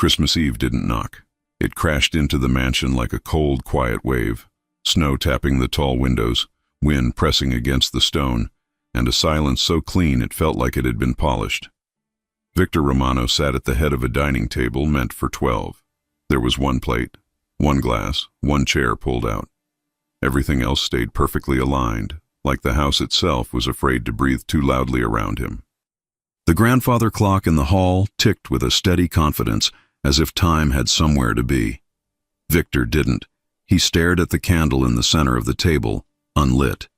Christmas Eve didn't knock. It crashed into the mansion like a cold, quiet wave, snow tapping the tall windows, wind pressing against the stone, and a silence so clean it felt like it had been polished. Victor Romano sat at the head of a dining table meant for 12. There was one plate, one glass, one chair pulled out. Everything else stayed perfectly aligned, like the house itself was afraid to breathe too loudly around him. The grandfather clock in the hall ticked with a steady confidence, as if time had somewhere to be. Victor didn't. He stared at the candle in the center of the table, unlit.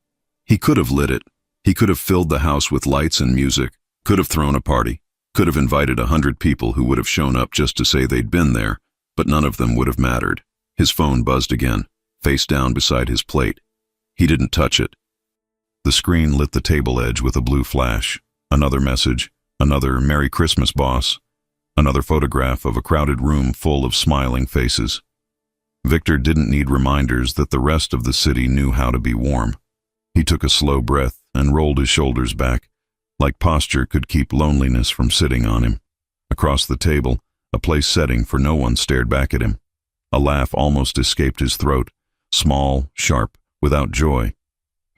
He could have lit it. He could have filled the house with lights and music, could have thrown a party, could have invited 100 people who would have shown up just to say they'd been there, but none of them would have mattered. His phone buzzed again, face down beside his plate. He didn't touch it. The screen lit the table edge with a blue flash. Another message, another "Merry Christmas, boss." Another photograph of a crowded room full of smiling faces. Victor didn't need reminders that the rest of the city knew how to be warm. He took a slow breath and rolled his shoulders back, like posture could keep loneliness from sitting on him. Across the table, a place setting for no one stared back at him. A laugh almost escaped his throat, small, sharp, without joy.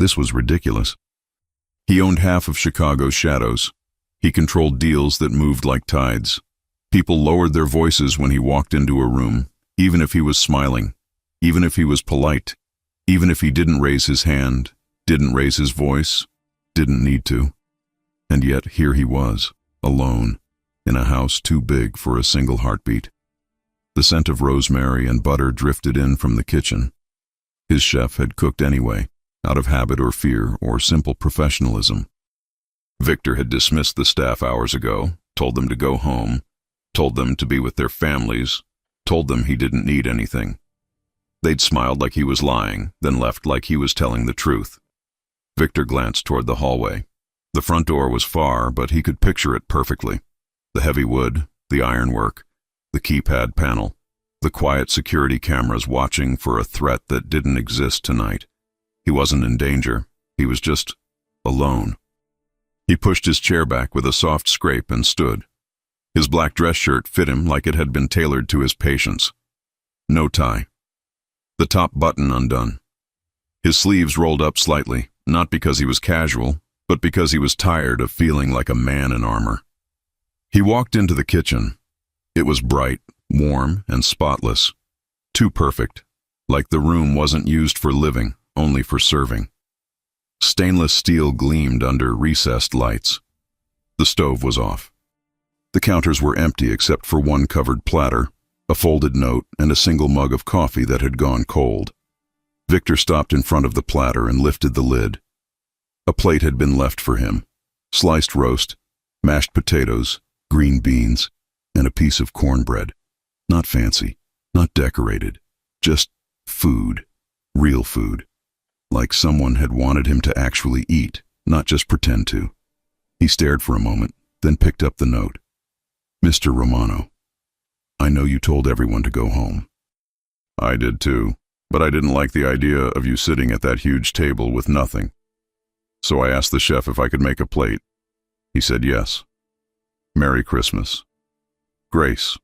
This was ridiculous. He owned half of Chicago's shadows. He controlled deals that moved like tides. People lowered their voices when he walked into a room, even if he was smiling, even if he was polite, even if he didn't raise his hand, didn't raise his voice, didn't need to. And yet here he was, alone, in a house too big for a single heartbeat. The scent of rosemary and butter drifted in from the kitchen. His chef had cooked anyway, out of habit or fear or simple professionalism. Victor had dismissed the staff hours ago, told them to go home, told them to be with their families, told them he didn't need anything. They'd smiled like he was lying, then left like he was telling the truth. Victor glanced toward the hallway. The front door was far, but he could picture it perfectly. The heavy wood, the ironwork, the keypad panel, the quiet security cameras watching for a threat that didn't exist tonight. He wasn't in danger. He was just alone. He pushed his chair back with a soft scrape and stood. His black dress shirt fit him like it had been tailored to his patience. No tie. The top button undone. His sleeves rolled up slightly, not because he was casual, but because he was tired of feeling like a man in armor. He walked into the kitchen. It was bright, warm, and spotless. Too perfect, like the room wasn't used for living, only for serving. Stainless steel gleamed under recessed lights. The stove was off. The counters were empty except for one covered platter, a folded note, and a single mug of coffee that had gone cold. Victor stopped in front of the platter and lifted the lid. A plate had been left for him. Sliced roast, mashed potatoes, green beans, and a piece of cornbread. Not fancy, not decorated, just food, real food. Like someone had wanted him to actually eat, not just pretend to. He stared for a moment, then picked up the note. Mr. Romano, I know you told everyone to go home. I did too, but I didn't like the idea of you sitting at that huge table with nothing. So I asked the chef if I could make a plate. He said yes. Merry Christmas. Grace.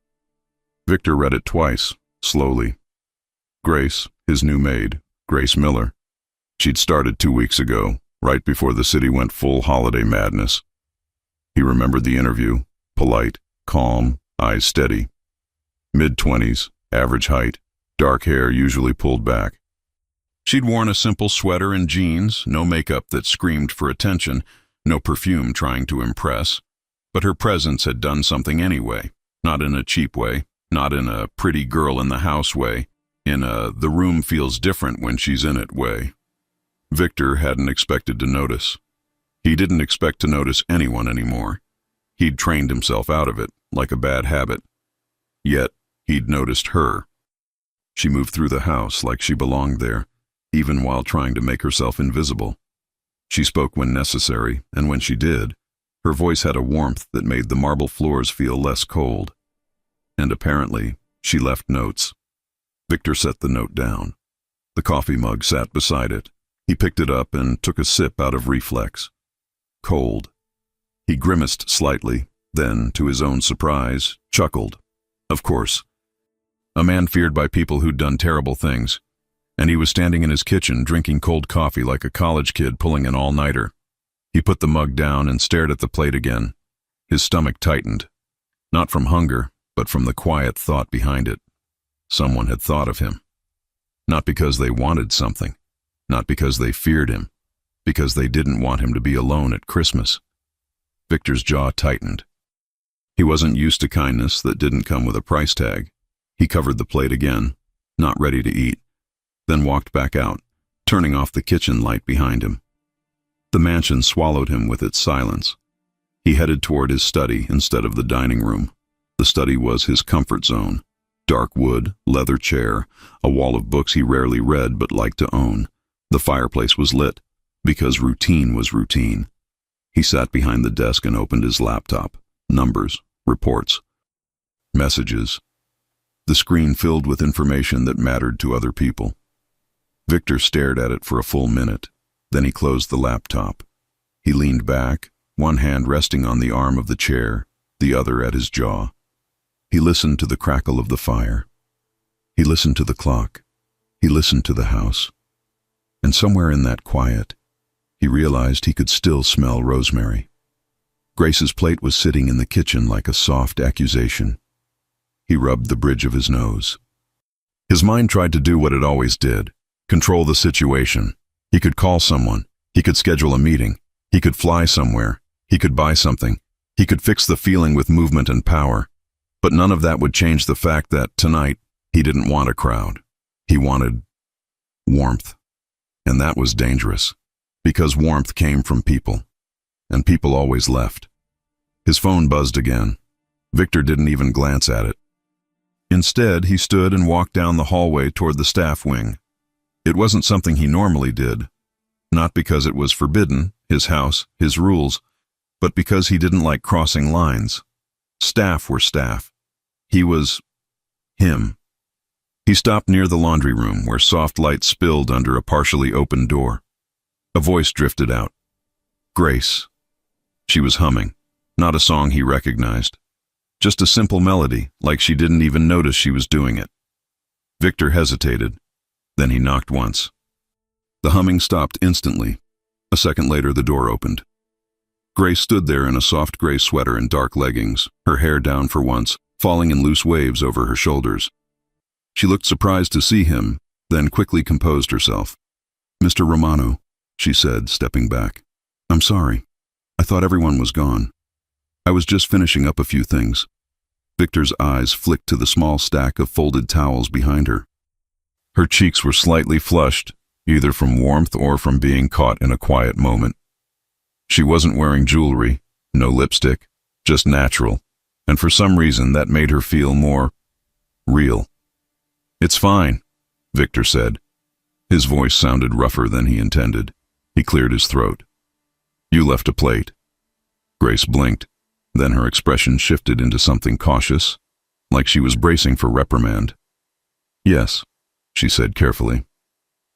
Victor read it twice, slowly. Grace, his new maid, Grace Miller. She'd started 2 weeks ago, right before the city went full holiday madness. He remembered the interview, polite, calm, eyes steady. Mid-20s, average height, dark hair usually pulled back. She'd worn a simple sweater and jeans, no makeup that screamed for attention, no perfume trying to impress. But her presence had done something anyway, not in a cheap way, not in a pretty girl in the house way, in a the room feels different when she's in it way. Victor hadn't expected to notice. He didn't expect to notice anyone anymore. He'd trained himself out of it, like a bad habit. Yet, he'd noticed her. She moved through the house like she belonged there, even while trying to make herself invisible. She spoke when necessary, and when she did, her voice had a warmth that made the marble floors feel less cold. And apparently, she left notes. Victor set the note down. The coffee mug sat beside it. He picked it up and took a sip out of reflex. Cold. He grimaced slightly, then, to his own surprise, chuckled. Of course. A man feared by people who'd done terrible things. And he was standing in his kitchen drinking cold coffee like a college kid pulling an all-nighter. He put the mug down and stared at the plate again. His stomach tightened. Not from hunger, but from the quiet thought behind it. Someone had thought of him. Not because they wanted something. Not because they feared him. Because they didn't want him to be alone at Christmas. Victor's jaw tightened. He wasn't used to kindness that didn't come with a price tag. He covered the plate again, not ready to eat, then walked back out, turning off the kitchen light behind him. The mansion swallowed him with its silence. He headed toward his study instead of the dining room. The study was his comfort zone. Dark wood, leather chair, a wall of books he rarely read but liked to own. The fireplace was lit, because routine was routine. He sat behind the desk and opened his laptop. Numbers, reports, messages. The screen filled with information that mattered to other people. Victor stared at it for a full minute. Then he closed the laptop. He leaned back, one hand resting on the arm of the chair, the other at his jaw. He listened to the crackle of the fire. He listened to the clock. He listened to the house. And somewhere in that quiet, he realized he could still smell rosemary. Grace's plate was sitting in the kitchen like a soft accusation. He rubbed the bridge of his nose. His mind tried to do what it always did, control the situation. He could call someone. He could schedule a meeting. He could fly somewhere. He could buy something. He could fix the feeling with movement and power. But none of that would change the fact that, tonight, he didn't want a crowd. He wanted warmth. And that was dangerous, because warmth came from people, and people always left. His phone buzzed again. Victor didn't even glance at it. Instead, he stood and walked down the hallway toward the staff wing. It wasn't something he normally did, not because it was forbidden, his house, his rules, but because he didn't like crossing lines. Staff were staff. He was him. He stopped near the laundry room where soft light spilled under a partially open door. A voice drifted out. Grace. She was humming, not a song he recognized. Just a simple melody, like she didn't even notice she was doing it. Victor hesitated. Then he knocked once. The humming stopped instantly. A second later, the door opened. Grace stood there in a soft gray sweater and dark leggings, her hair down for once, falling in loose waves over her shoulders. She looked surprised to see him, then quickly composed herself. Mr. Romano, she said, stepping back. I'm sorry. I thought everyone was gone. I was just finishing up a few things. Victor's eyes flicked to the small stack of folded towels behind her. Her cheeks were slightly flushed, either from warmth or from being caught in a quiet moment. She wasn't wearing jewelry, no lipstick, just natural, and for some reason that made her feel more real. It's fine, Victor said. His voice sounded rougher than he intended. He cleared his throat. You left a plate. Grace blinked. Then her expression shifted into something cautious, like she was bracing for reprimand. Yes, she said carefully.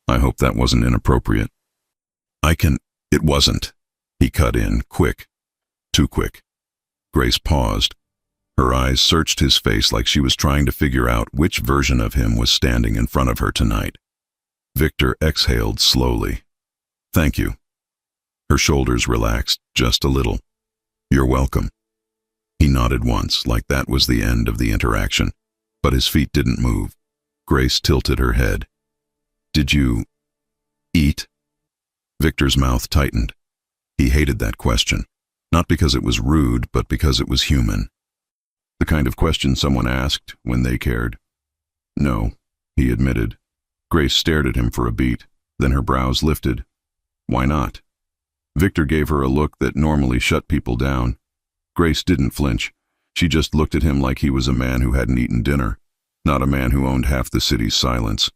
I hope that wasn't inappropriate. It wasn't. He cut in, quick. Too quick. Grace paused. Her eyes searched his face like she was trying to figure out which version of him was standing in front of her tonight. Victor exhaled slowly. Thank you. Her shoulders relaxed, just a little. You're welcome. He nodded once, like that was the end of the interaction, but his feet didn't move. Grace tilted her head. Did you eat? Victor's mouth tightened. He hated that question, not because it was rude, but because it was human. The kind of question someone asked when they cared. No, he admitted. Grace stared at him for a beat, then her brows lifted. Why not? Victor gave her a look that normally shut people down. Grace didn't flinch. She just looked at him like he was a man who hadn't eaten dinner, not a man who owned half the city's silence.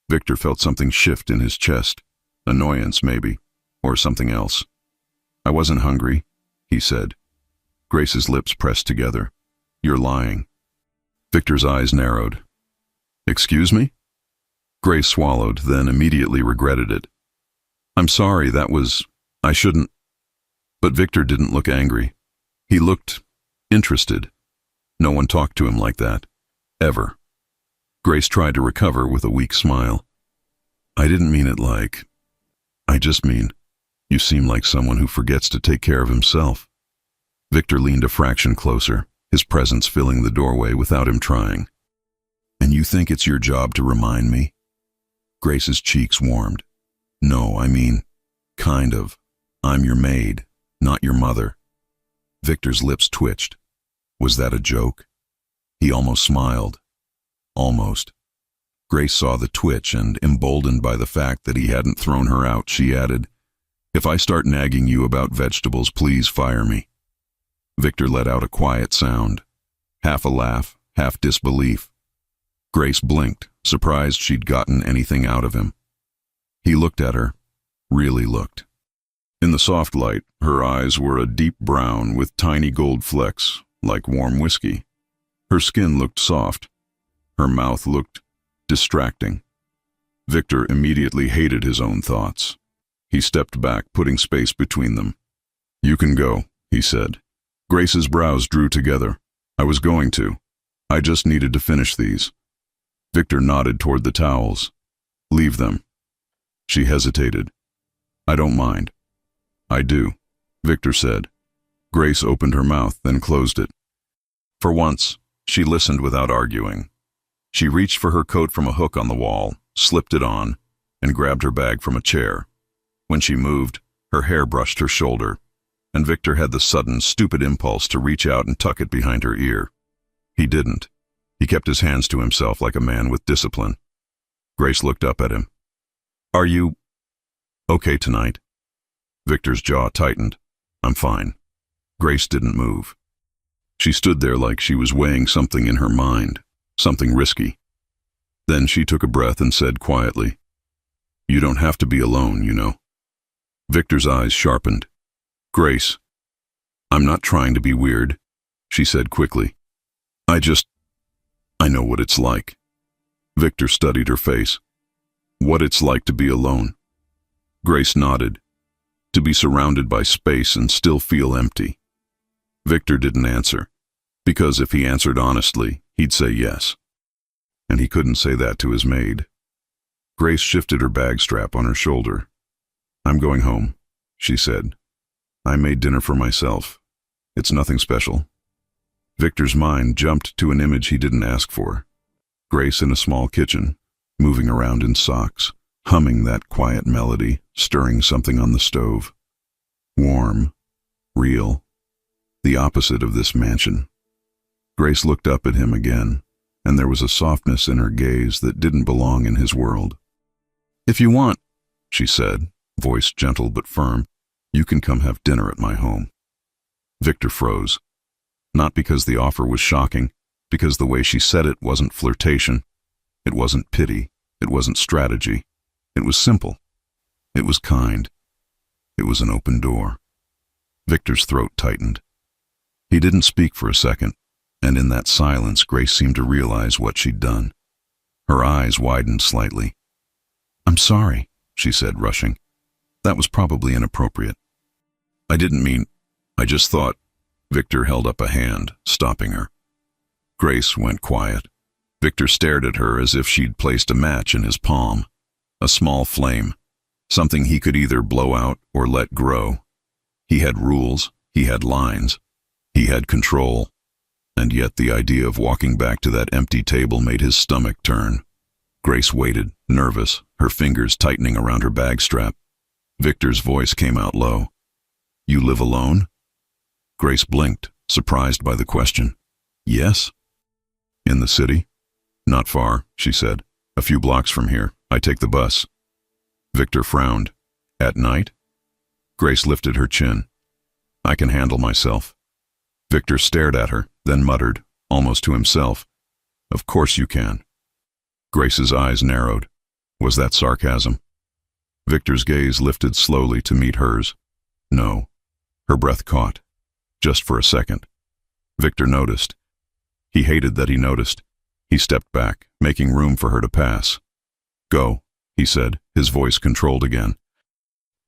Victor felt something shift in his chest. Annoyance, maybe, or something else. I wasn't hungry, he said. Grace's lips pressed together. You're lying. Victor's eyes narrowed. Excuse me? Grace swallowed, then immediately regretted it. I'm sorry, I shouldn't. But Victor didn't look angry. He looked interested. No one talked to him like that. Ever. Grace tried to recover with a weak smile. I didn't mean it like... I just mean, you seem like someone who forgets to take care of himself. Victor leaned a fraction closer, his presence filling the doorway without him trying. And you think it's your job to remind me? Grace's cheeks warmed. No, I mean, kind of. I'm your maid, not your mother. Victor's lips twitched. Was that a joke? He almost smiled. Almost. Grace saw the twitch, and emboldened by the fact that he hadn't thrown her out, she added, "If I start nagging you about vegetables, please fire me." Victor let out a quiet sound, half a laugh, half disbelief. Grace blinked, surprised she'd gotten anything out of him. He looked at her, really looked. In the soft light, her eyes were a deep brown with tiny gold flecks, like warm whiskey. Her skin looked soft. Her mouth looked distracting. Victor immediately hated his own thoughts. He stepped back, putting space between them. "You can go," he said. Grace's brows drew together. "I was going to. I just needed to finish these." Victor nodded toward the towels. "Leave them." She hesitated. "I don't mind." "I do," Victor said. Grace opened her mouth, then closed it. For once, she listened without arguing. She reached for her coat from a hook on the wall, slipped it on, and grabbed her bag from a chair. When she moved, her hair brushed her shoulder, and Victor had the sudden, stupid impulse to reach out and tuck it behind her ear. He didn't. He kept his hands to himself like a man with discipline. Grace looked up at him. "Are you okay tonight?" Victor's jaw tightened. "I'm fine." Grace didn't move. She stood there like she was weighing something in her mind, something risky. Then she took a breath and said quietly, "You don't have to be alone, you know." Victor's eyes sharpened. "Grace, I'm not trying to be weird," she said quickly. I know what it's like." Victor studied her face. "What it's like to be alone." Grace nodded. To be surrounded by space and still feel empty. Victor didn't answer, because if he answered honestly, he'd say yes. And he couldn't say that to his maid. Grace shifted her bag strap on her shoulder. "I'm going home," she said. "I made dinner for myself. It's nothing special." Victor's mind jumped to an image he didn't ask for. Grace in a small kitchen, moving around in socks, humming that quiet melody, stirring something on the stove. Warm, real, the opposite of this mansion. Grace looked up at him again, and there was a softness in her gaze that didn't belong in his world. "If you want," she said, voice gentle but firm, "you can come have dinner at my home." Victor froze. Not because the offer was shocking, because the way she said it wasn't flirtation. It wasn't pity. It wasn't strategy. It was simple. It was kind. It was an open door. Victor's throat tightened. He didn't speak for a second, and in that silence Grace seemed to realize what she'd done. Her eyes widened slightly. "I'm sorry," she said, rushing. "That was probably inappropriate." "I didn't mean, I just thought..." Victor held up a hand, stopping her. Grace went quiet. Victor stared at her as if she'd placed a match in his palm. A small flame, something he could either blow out or let grow. He had rules, he had lines, he had control, and yet the idea of walking back to that empty table made his stomach turn. Grace waited, nervous, her fingers tightening around her bag strap. Victor's voice came out low. "You live alone?" Grace blinked, surprised by the question. "Yes." "In the city?" "Not far," she said. "A few blocks from here. I take the bus." Victor frowned. "At night?" Grace lifted her chin. "I can handle myself." Victor stared at her, then muttered, almost to himself, "Of course you can." Grace's eyes narrowed. Was that sarcasm? Victor's gaze lifted slowly to meet hers. No. Her breath caught. Just for a second. Victor noticed. He hated that he noticed. He stepped back, making room for her to pass. "Go," he said, his voice controlled again.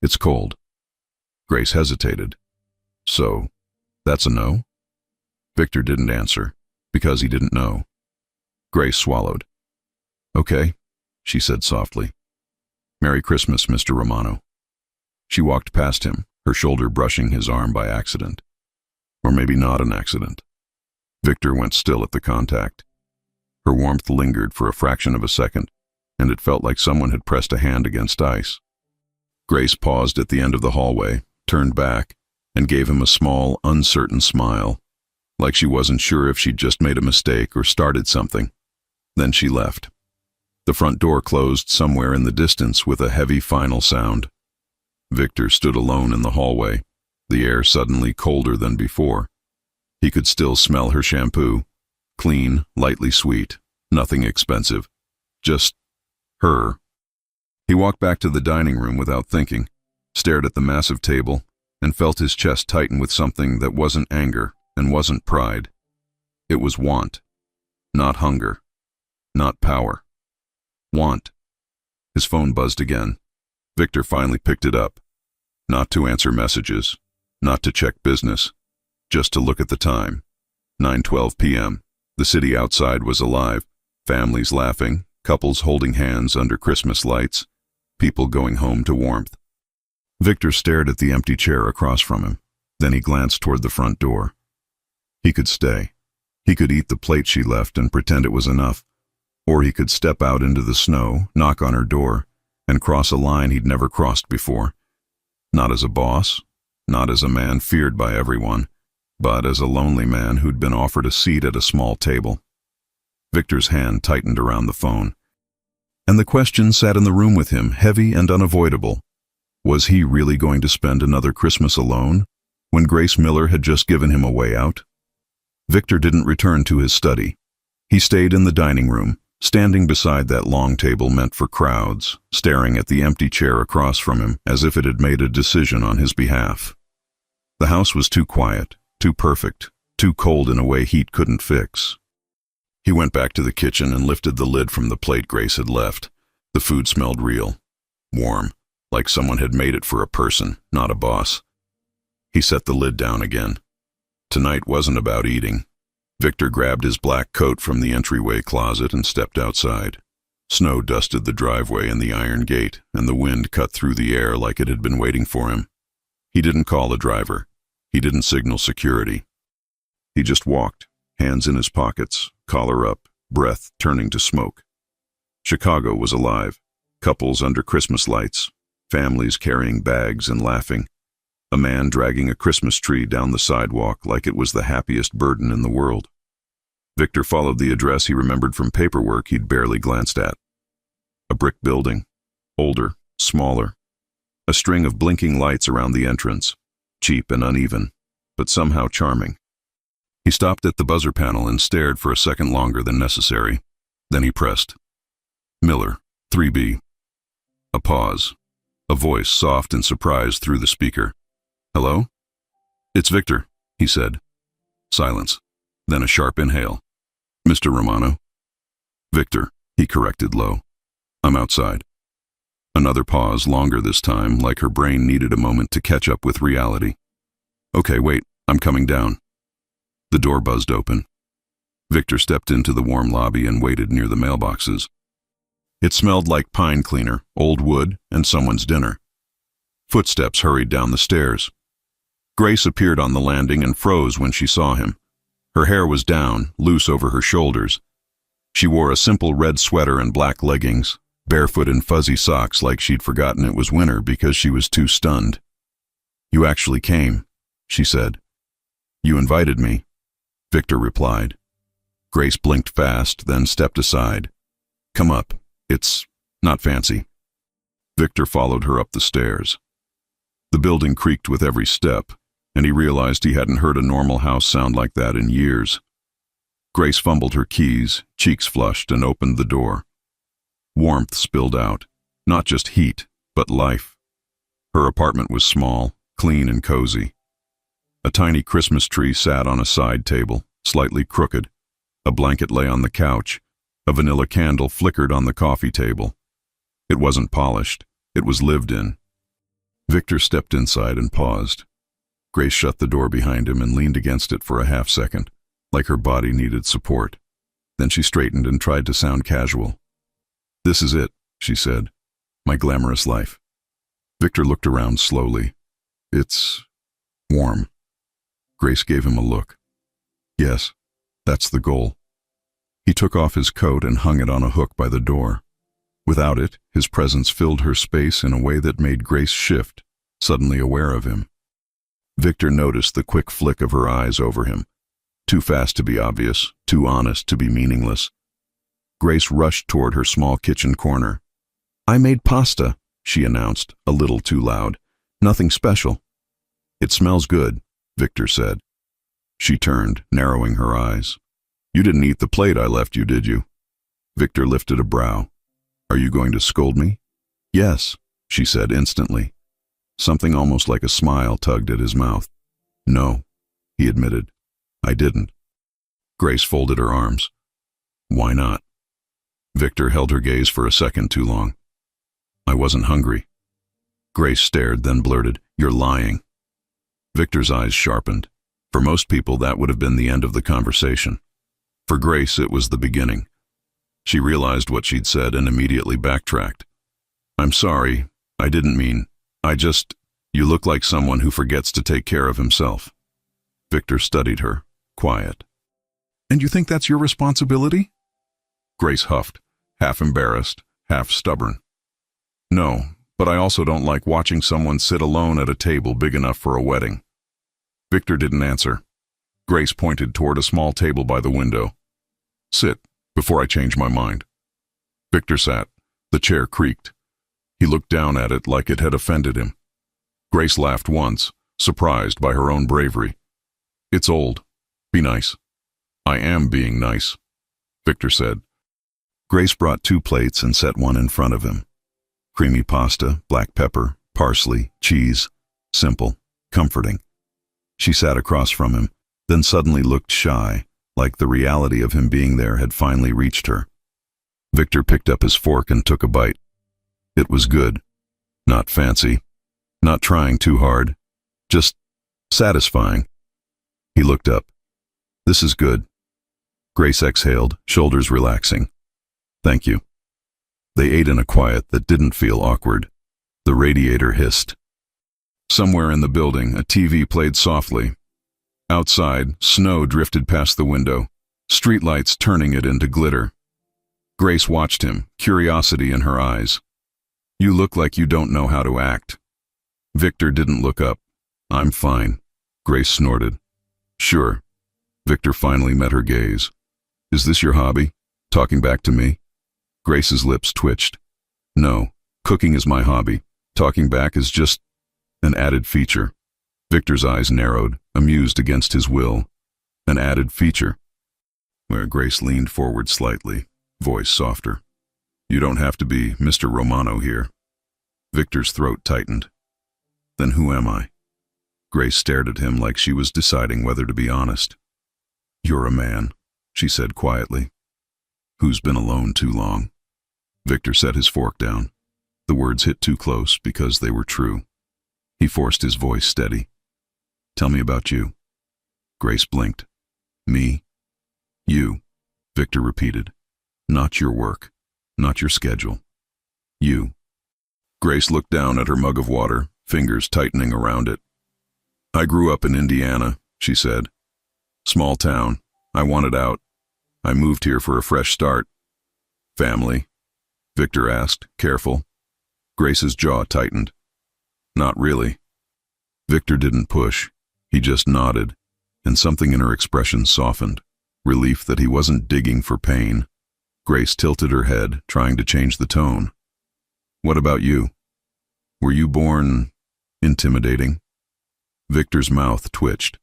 "It's cold." Grace hesitated. "So, that's a no?" Victor didn't answer. Because he didn't know. Grace swallowed. "Okay," she said softly. "Merry Christmas, Mr. Romano." She walked past him, her shoulder brushing his arm by accident. Or maybe not an accident. Victor went still at the contact. Her warmth lingered for a fraction of a second, and it felt like someone had pressed a hand against ice. Grace paused at the end of the hallway, turned back, and gave him a small, uncertain smile, like she wasn't sure if she'd just made a mistake or started something. Then she left. The front door closed somewhere in the distance with a heavy final sound. Victor stood alone in the hallway, the air suddenly colder than before. He could still smell her shampoo. Clean, lightly sweet, nothing expensive. Just her. He walked back to the dining room without thinking, stared at the massive table, and felt his chest tighten with something that wasn't anger and wasn't pride. It was want. Not hunger. Not power. Want. His phone buzzed again. Victor finally picked it up. Not to answer messages. Not to check business. Just to look at the time. 9:12 p.m. The city outside was alive. Families laughing. Couples holding hands under Christmas lights. People going home to warmth. Victor stared at the empty chair across from him. Then he glanced toward the front door. He could stay. He could eat the plate she left and pretend it was enough. Or he could step out into the snow, knock on her door, and cross a line he'd never crossed before. Not as a boss, not as a man feared by everyone, but as a lonely man who'd been offered a seat at a small table. Victor's hand tightened around the phone. And the question sat in the room with him, heavy and unavoidable. Was he really going to spend another Christmas alone, when Grace Miller had just given him a way out? Victor didn't return to his study. He stayed in the dining room, standing beside that long table meant for crowds, staring at the empty chair across from him as if it had made a decision on his behalf. The house was too quiet, too perfect, too cold in a way heat couldn't fix. He went back to the kitchen and lifted the lid from the plate Grace had left. The food smelled real, warm, like someone had made it for a person, not a boss. He set the lid down again. Tonight wasn't about eating. Victor grabbed his black coat from the entryway closet and stepped outside. Snow dusted the driveway and the iron gate, and the wind cut through the air like it had been waiting for him. He didn't call a driver. He didn't signal security. He just walked, hands in his pockets, collar up, breath turning to smoke. Chicago was alive. Couples under Christmas lights, families carrying bags and laughing. A man dragging a Christmas tree down the sidewalk like it was the happiest burden in the world. Victor followed the address he remembered from paperwork he'd barely glanced at. A brick building, older, smaller. A string of blinking lights around the entrance, cheap and uneven, but somehow charming. He stopped at the buzzer panel and stared for a second longer than necessary. Then he pressed. Miller, 3B. A pause. A voice soft and surprised through the speaker. "Hello?" "It's Victor," he said. Silence. Then a sharp inhale. "Mr. Romano?" "Victor," he corrected low. "I'm outside." Another pause, longer this time, like her brain needed a moment to catch up with reality. "Okay, wait, I'm coming down." The door buzzed open. Victor stepped into the warm lobby and waited near the mailboxes. It smelled like pine cleaner, old wood, and someone's dinner. Footsteps hurried down the stairs. Grace appeared on the landing and froze when she saw him. Her hair was down, loose over her shoulders. She wore a simple red sweater and black leggings, barefoot in fuzzy socks like she'd forgotten it was winter because she was too stunned. "You actually came," she said. "You invited me," Victor replied. Grace blinked fast, then stepped aside. "Come up. It's not fancy." Victor followed her up the stairs. The building creaked with every step, and he realized he hadn't heard a normal house sound like that in years. Grace fumbled her keys, cheeks flushed, and opened the door. Warmth spilled out, not just heat, but life. Her apartment was small, clean and cozy. A tiny Christmas tree sat on a side table, slightly crooked. A blanket lay on the couch. A vanilla candle flickered on the coffee table. It wasn't polished. It was lived in. Victor stepped inside and paused. Grace shut the door behind him and leaned against it for a half second. like her body needed support. Then she straightened and tried to sound casual. "This is it," she said. "My glamorous life." Victor looked around slowly. "It's warm." Grace gave him a look. "Yes, that's the goal." He took off his coat and hung it on a hook by the door. Without it, his presence filled her space in a way that made Grace shift, suddenly aware of him. Victor noticed the quick flick of her eyes over him. Too fast to be obvious, too honest to be meaningless. Grace rushed toward her small kitchen corner. "I made pasta," she announced, a little too loud. "Nothing special." "It smells good," Victor said. She turned, narrowing her eyes. "You didn't eat the plate I left you, did you?" Victor lifted a brow. "Are you going to scold me?" "Yes," she said instantly. Something almost like a smile tugged at his mouth. "No," he admitted. "I didn't." Grace folded her arms. "Why not?" Victor held her gaze for a second too long. "I wasn't hungry." Grace stared, then blurted, "You're lying." Victor's eyes sharpened. For most people, that would have been the end of the conversation. For Grace, it was the beginning. She realized what she'd said and immediately backtracked. "I'm sorry. I didn't mean. You look like someone who forgets to take care of himself." Victor studied her, quiet. "And you think that's your responsibility?" Grace huffed, half embarrassed, half stubborn. "No, but I also don't like watching someone sit alone at a table big enough for a wedding." Victor didn't answer. Grace pointed toward a small table by the window. "Sit, before I change my mind." Victor sat. The chair creaked. He looked down at it like it had offended him. Grace laughed once, surprised by her own bravery. "It's old. Be nice." "I am being nice," Victor said. Grace brought 2 plates and set one in front of him. Creamy pasta, black pepper, parsley, cheese. Simple, comforting. She sat across from him, then suddenly looked shy, like the reality of him being there had finally reached her. Victor picked up his fork and took a bite. It was good. Not fancy. Not trying too hard. Just satisfying. He looked up. "This is good." Grace exhaled, shoulders relaxing. "Thank you." They ate in a quiet that didn't feel awkward. The radiator hissed. Somewhere in the building, a TV played softly. Outside, snow drifted past the window, streetlights turning it into glitter. Grace watched him, curiosity in her eyes. "You look like you don't know how to act." Victor didn't look up. "I'm fine," Grace snorted. "Sure." Victor finally met her gaze. "Is this your hobby? Talking back to me?" Grace's lips twitched. "No, cooking is my hobby. Talking back is just an added feature." Victor's eyes narrowed, amused against his will. "An added feature." Where Grace leaned forward slightly, voice softer. "You don't have to be Mr. Romano here." Victor's throat tightened. "Then who am I?" Grace stared at him like she was deciding whether to be honest. "You're a man," she said quietly. "Who's been alone too long." Victor set his fork down. The words hit too close because they were true. He forced his voice steady. "Tell me about you." Grace blinked. "Me?" "You," Victor repeated. "Not your work. Not your schedule. You." Grace looked down at her mug of water, fingers tightening around it. "I grew up in Indiana," she said. "Small town. I wanted out. I moved here for a fresh start." "Family?" Victor asked, careful. Grace's jaw tightened. "Not really." Victor didn't push. He just nodded, and something in her expression softened. Relief that he wasn't digging for pain. Grace tilted her head, trying to change the tone. "What about you? Were you born intimidating?" Victor's mouth twitched.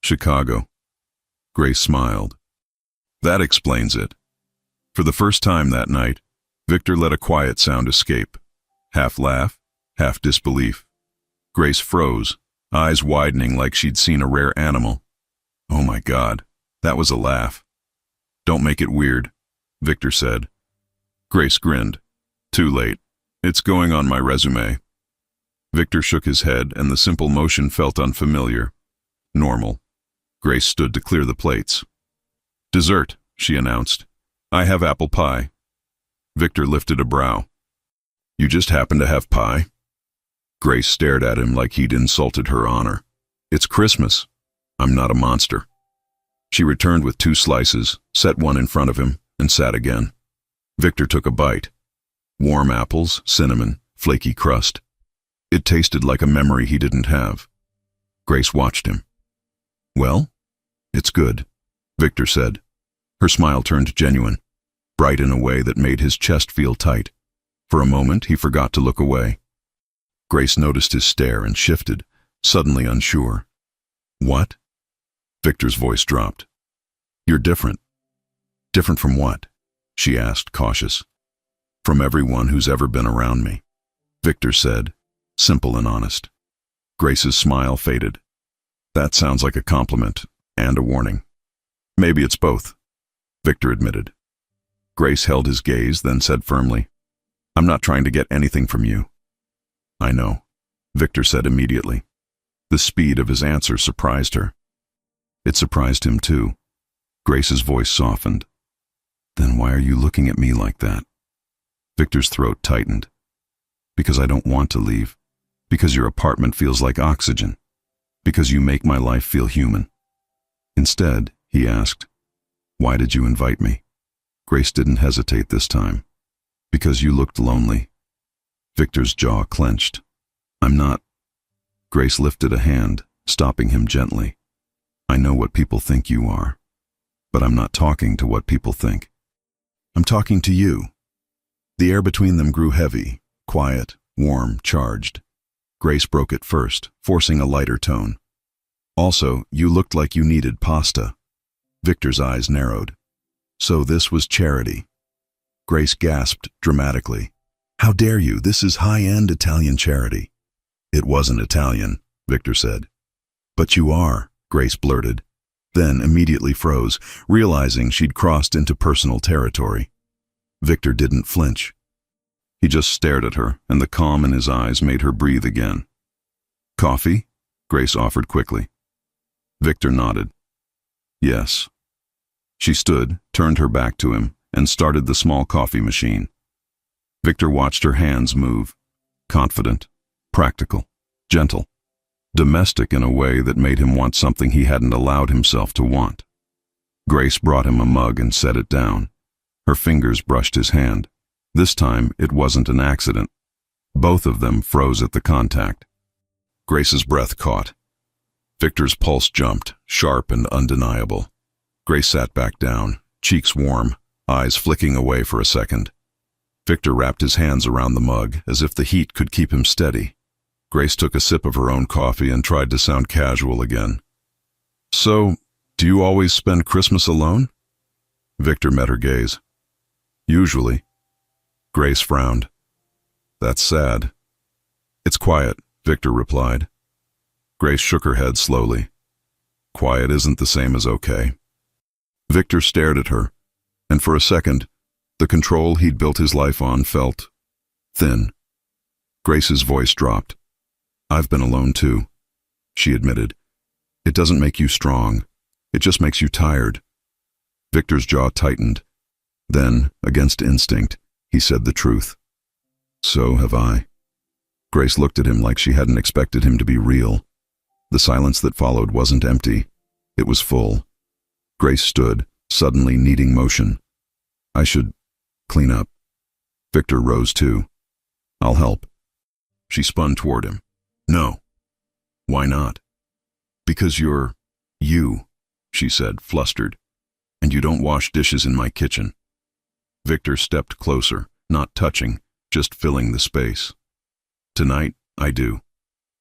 "Chicago." Grace smiled. "That explains it." For the first time that night, Victor let a quiet sound escape. Half laugh, half disbelief. Grace froze, eyes widening like she'd seen a rare animal. "Oh my God, that was a laugh." "Don't make it weird," Victor said. Grace grinned. "Too late. It's going on my resume." Victor shook his head, and the simple motion felt unfamiliar. Normal. Grace stood to clear the plates. "Dessert," she announced. "I have apple pie." Victor lifted a brow. "You just happen to have pie?" Grace stared at him like he'd insulted her honor. "It's Christmas. I'm not a monster." She returned with 2 slices, set one in front of him, and sat again. Victor took a bite. Warm apples, cinnamon, flaky crust. It tasted like a memory he didn't have. Grace watched him. "Well, it's good," Victor said. Her smile turned genuine, bright in a way that made his chest feel tight. For a moment, he forgot to look away. Grace noticed his stare and shifted, suddenly unsure. "What?" Victor's voice dropped. "You're different." "Different from what?" she asked, cautious. "From everyone who's ever been around me," Victor said, simple and honest. Grace's smile faded. "That sounds like a compliment and a warning." "Maybe it's both," Victor admitted. Grace held his gaze, then said firmly, "I'm not trying to get anything from you." "I know," Victor said immediately. The speed of his answer surprised her. It surprised him too. Grace's voice softened. "Then why are you looking at me like that?" Victor's throat tightened. "Because I don't want to leave. Because your apartment feels like oxygen. Because you make my life feel human." Instead, he asked, "Why did you invite me?" Grace didn't hesitate this time. "Because you looked lonely." Victor's jaw clenched. "I'm not." Grace lifted a hand, stopping him gently. "I know what people think you are, but I'm not talking to what people think. I'm talking to you." The air between them grew heavy, quiet, warm, charged. Grace broke it first, forcing a lighter tone. "Also, you looked like you needed pasta." Victor's eyes narrowed. So this was charity. Grace gasped dramatically. "How dare you? This is high-end Italian charity." "It wasn't Italian," Victor said. "But you are," Grace blurted, then immediately froze, realizing she'd crossed into personal territory. Victor didn't flinch. He just stared at her, and the calm in his eyes made her breathe again. "Coffee?" Grace offered quickly. Victor nodded. "Yes." She stood, turned her back to him, and started the small coffee machine. Victor watched her hands move, confident, practical, gentle, domestic in a way that made him want something he hadn't allowed himself to want. Grace brought him a mug and set it down. Her fingers brushed his hand. This time, it wasn't an accident. Both of them froze at the contact. Grace's breath caught. Victor's pulse jumped, sharp and undeniable. Grace sat back down, cheeks warm, eyes flicking away for a second. Victor wrapped his hands around the mug, as if the heat could keep him steady. Grace took a sip of her own coffee and tried to sound casual again. "So, do you always spend Christmas alone?" Victor met her gaze. "Usually." Grace frowned. "That's sad." "It's quiet," Victor replied. Grace shook her head slowly. "Quiet isn't the same as okay." Victor stared at her, and for a second, the control he'd built his life on felt thin. Grace's voice dropped. "I've been alone too," she admitted. "It doesn't make you strong. It just makes you tired." Victor's jaw tightened. Then, against instinct, he said the truth. "So have I." Grace looked at him like she hadn't expected him to be real. The silence that followed wasn't empty. It was full. Grace stood, suddenly needing motion. "I should clean up." Victor rose too. "I'll help." She spun toward him. "No." "Why not?" "Because you're you," she said, flustered. "And you don't wash dishes in my kitchen." Victor stepped closer, not touching, just filling the space. "Tonight, I do."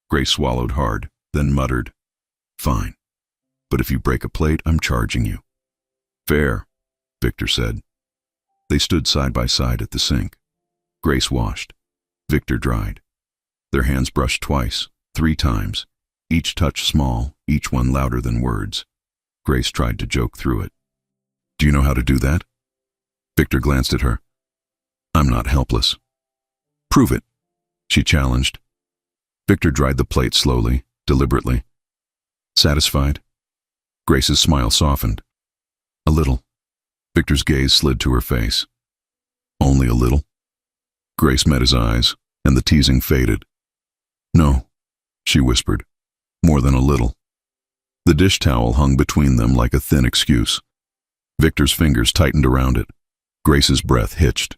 Grace swallowed hard, then muttered, "Fine. But if you break a plate, I'm charging you." "Fair," Victor said. They stood side by side at the sink. Grace washed. Victor dried. Their hands brushed twice, 3 times, each touch small, each one louder than words. Grace tried to joke through it. "Do you know how to do that?" Victor glanced at her. "I'm not helpless." "Prove it," she challenged. Victor dried the plate slowly, deliberately. "Satisfied?" Grace's smile softened. A little. Victor's gaze slid to her face. Only a little? Grace met his eyes, and the teasing faded. No, she whispered. More than a little. The dish towel hung between them like a thin excuse. Victor's fingers tightened around it. Grace's breath hitched.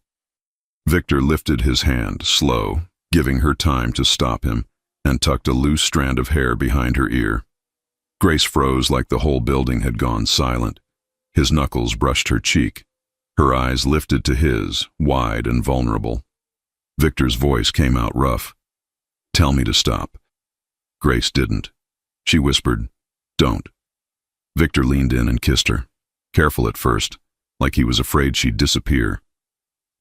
Victor lifted his hand, slow, giving her time to stop him, and tucked a loose strand of hair behind her ear. Grace froze like the whole building had gone silent. His knuckles brushed her cheek. Her eyes lifted to his, wide and vulnerable. Victor's voice came out rough. Tell me to stop. Grace didn't. She whispered, Don't. Victor leaned in and kissed her, careful at first, like he was afraid she'd disappear.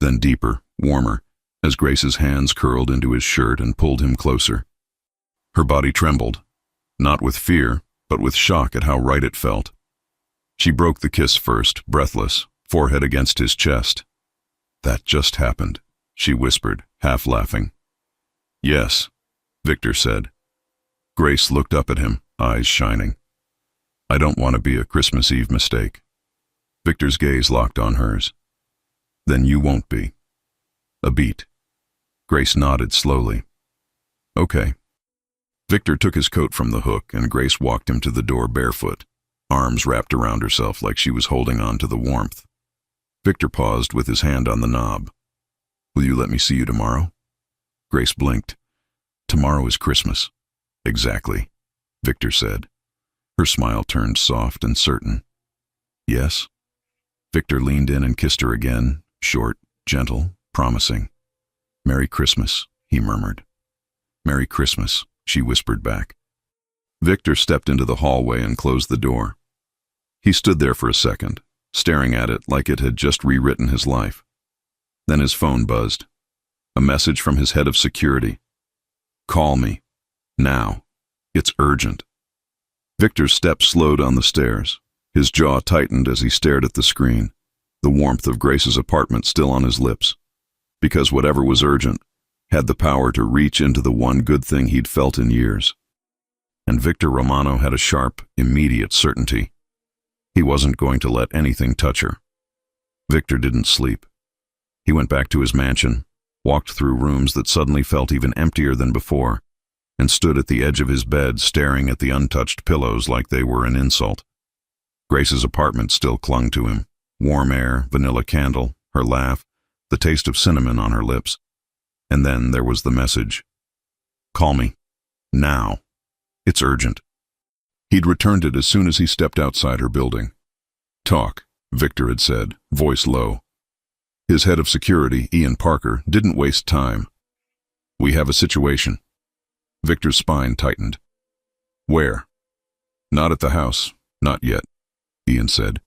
Then deeper, warmer, as Grace's hands curled into his shirt and pulled him closer. Her body trembled, not with fear, but with shock at how right it felt. She broke the kiss first, breathless, forehead against his chest. That just happened, she whispered, half laughing. Yes, Victor said. Grace looked up at him, eyes shining. I don't want to be a Christmas Eve mistake. Victor's gaze locked on hers. Then you won't be. A beat. Grace nodded slowly. Okay. Victor took his coat from the hook, and Grace walked him to the door barefoot, arms wrapped around herself like she was holding on to the warmth. Victor paused with his hand on the knob. Will you let me see you tomorrow? Grace blinked. Tomorrow is Christmas. Exactly, Victor said. Her smile turned soft and certain. Yes? Victor leaned in and kissed her again, short, gentle, promising. Merry Christmas, he murmured. Merry Christmas, she whispered back. Victor stepped into the hallway and closed the door. He stood there for a second, staring at it like it had just rewritten his life. Then his phone buzzed. A message from his head of security. Call me. Now. It's urgent. Victor's steps slowed on the stairs. His jaw tightened as he stared at the screen, the warmth of Grace's apartment still on his lips. Because whatever was urgent had the power to reach into the one good thing he'd felt in years. And Victor Romano had a sharp, immediate certainty. He wasn't going to let anything touch her. Victor didn't sleep. He went back to his mansion, walked through rooms that suddenly felt even emptier than before, and stood at the edge of his bed staring at the untouched pillows like they were an insult. Grace's apartment still clung to him. Warm air, vanilla candle, her laugh, the taste of cinnamon on her lips. And then there was the message. Call me. Now. It's urgent. He'd returned it as soon as he stepped outside her building. Talk, Victor had said, voice low. His head of security, Ian Parker, didn't waste time. We have a situation. Victor's spine tightened. Where? Not at the house. Not yet, Ian said.